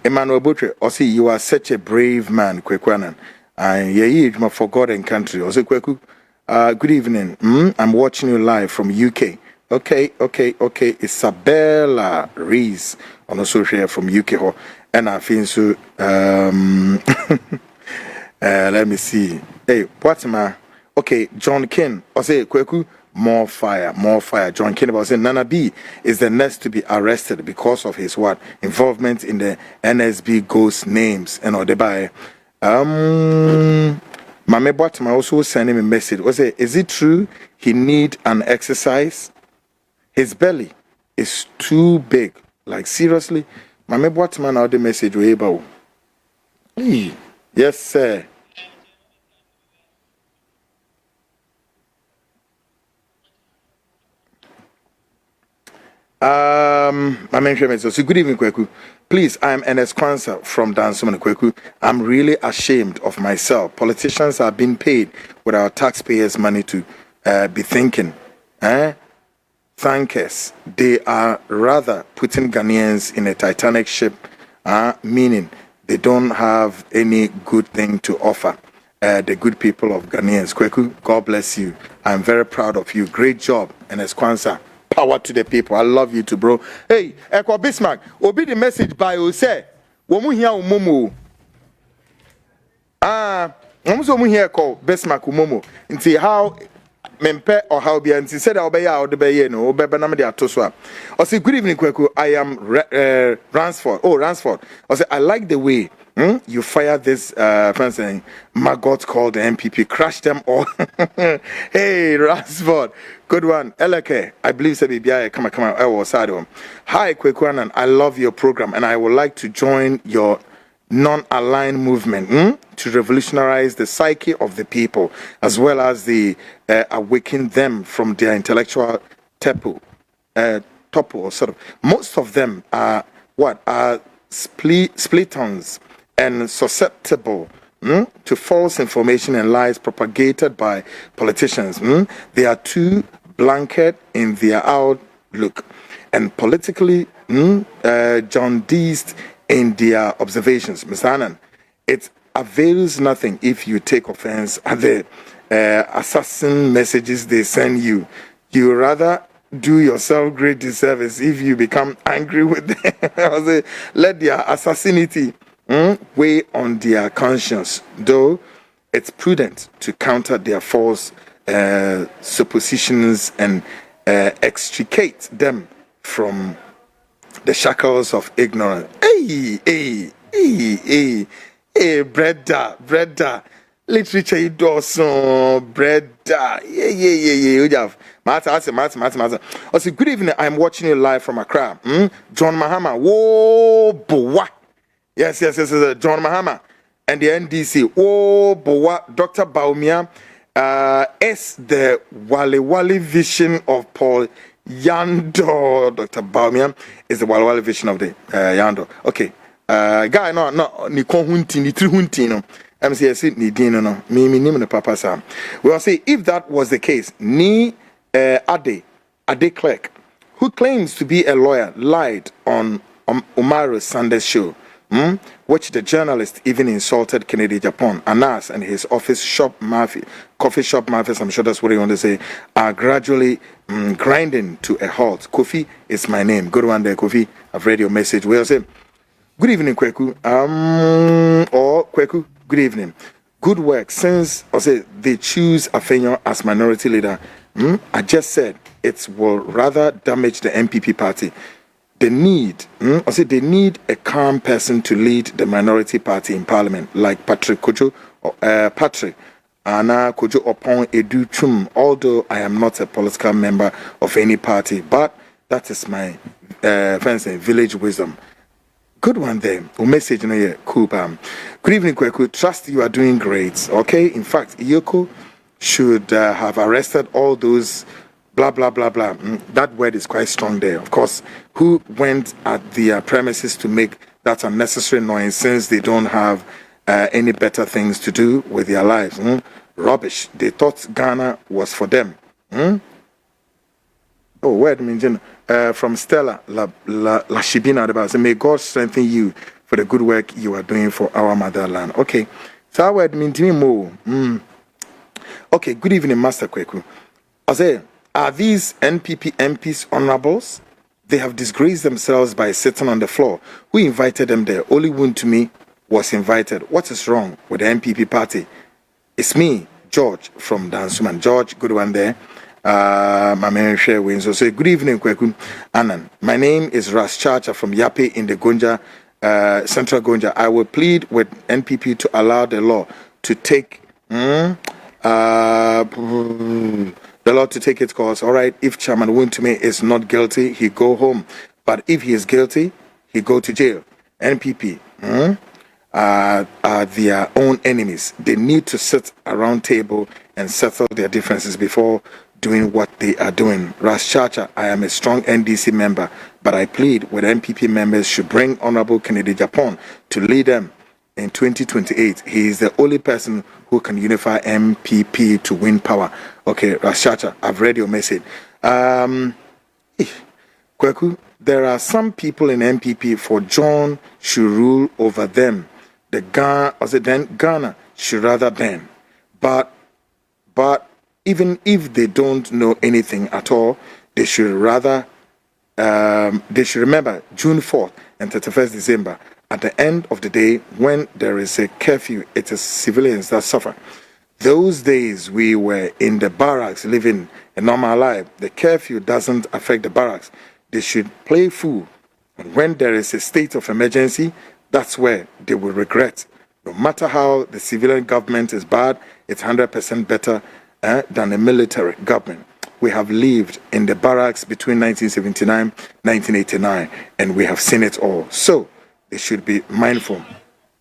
Speaker 3: Emmanuel Butre. I say, you are such a brave man, Kwaku Annan. Yeah, for God and country. Also, Kwaku, good evening. I'm watching you live from UK. Okay. Isabella Rees on the social from UK. And I feel so. Let me see. Hey, what's my? Okay, John Ken. I say, Kwaku, more fire. John Ken was saying Nana B is the next to be arrested because of his what involvement in the NSB ghost names and all the by. Mame Bottom also sent him a message. Was it? Is it true he need an exercise? His belly is too big. Like seriously, Mame Bottom now the message way about. Yes, sir. I mentioned so good evening, Kwaku. Please, I'm Enes Kwanzaa from Dansoman, Kwaku. I'm really ashamed of myself. Politicians are being paid with our taxpayers' money to be thinking. Thank us. They are rather putting Ghanaians in a Titanic ship, meaning they don't have any good thing to offer. The good people of Ghanaians. Kwaku, God bless you. I'm very proud of you. Great job, Enes Kwanzaa. Power to the people. I love you too, bro. Hey, Echo Bismarck, obi the message by you say, womu here umomo. Womu here call Bismarck umomo. Nti how mempe or how be nti said obeya or the beye no obeba na me de atoswa. I say good evening, Kwaku. I am Ransford. Oh, Ransford. I say I like the way you fire this person Maggot called the MPP, crash them all. Hey, Ransford. Good one. Eleke, I believe say baby come on. Hi, Kwaku Annan. I love your program and I would like to join your non-aligned movement to revolutionize the psyche of the people as well as the awaken them from their intellectual topple sort of. Most of them are splittons and susceptible to false information and lies propagated by politicians. They are too blanket in their outlook and politically jaundiced in their observations. Mr. Annan, it avails nothing if you take offense at the assassin messages they send you. You rather do yourself great disservice if you become angry with them. Let their assassinity weigh on their conscience, though it's prudent to counter their false suppositions and extricate them from the shackles of ignorance. Hey, brother. Literature you do so, brother. Yeah. Matter. Also, good evening. I'm watching you live from Accra. John Mahama. Whoa, boy. Yes. John Mahama and the NDC. Oh, boy. Dr. Baumia is the Wale vision of Paul Yando. Dr. Baumia is the Wale vision of the Yando. Okay. Guy, no, ni kohunti, ni trihunti, no. MCS ni dino no. Me no papa sam. Well, say if that was the case, ni Ade Clerk, who claims to be a lawyer, lied on Umaru Sanders' show, which the journalist even insulted Kennedy Japan, Anas and his coffee shop mafias, I'm sure that's what you want to say, are gradually grinding to a halt. Kofi is my name. Good one there, Kofi. I've read your message. We'll say, good evening, Kwaku. Kwaku, good evening. Good work. Since they choose Afenyo as minority leader, I just said it will rather damage the MPP party. They need, they need a calm person to lead the minority party in parliament, like Patrick Kojo, Patrick Anna Kojo Opon Edu Chum. Although I am not a political member of any party, but that is my village wisdom. Good one there. A message in here. Cool. Good evening, Kwaku. Trust you are doing great. Okay. In fact, Yoko should have arrested all those blah blah blah blah. That word is quite strong there. Of course, who went at their premises to make that unnecessary noise since they don't have any better things to do with their lives? Rubbish. They thought Ghana was for them. Oh, wait a minute. From Stella Lashibina about, so may God strengthen you for the good work you are doing for our motherland. Okay. So I would mean to me more. Okay, good evening, Master Kwaku. I say, are these NPP MPs honorables? They have disgraced themselves by sitting on the floor. Who invited them there? Only Wontumi was invited. What is wrong with the MPP party? It's me, George, from Dansuman. George, good one there. My man share wins. So say good evening, Kwaku Annan. My name is Ras Chacha from Yape in the Gonja, Central Gonja. I will plead with NPP to allow the law to take the law to take its course. All right, if Chairman Wontumi is not guilty, he go home. But if he is guilty, he go to jail. NPP are their own enemies. They need to sit around table and settle their differences before doing what they are doing. Ras Chacha, I am a strong NDC member, but I plead with MPP members should bring Honorable Kennedy Japan to lead them in 2028. He is the only person who can unify MPP to win power. Okay, Ras Chacha, I've read your message. Kwaku, there are some people in MPP for John should rule over them. Ghana should rather ban. But even if they don't know anything at all, they should rather they should remember June 4th and 31st December. At the end of the day, when there is a curfew, it is civilians that suffer. Those days we were in the barracks living a normal life. The curfew doesn't affect the barracks. They should play fool. And when there is a state of emergency, that's where they will regret. No matter how the civilian government is bad, it's 100% better than a military government. We have lived in the barracks between 1979 and 1989, and we have seen it all. So they should be mindful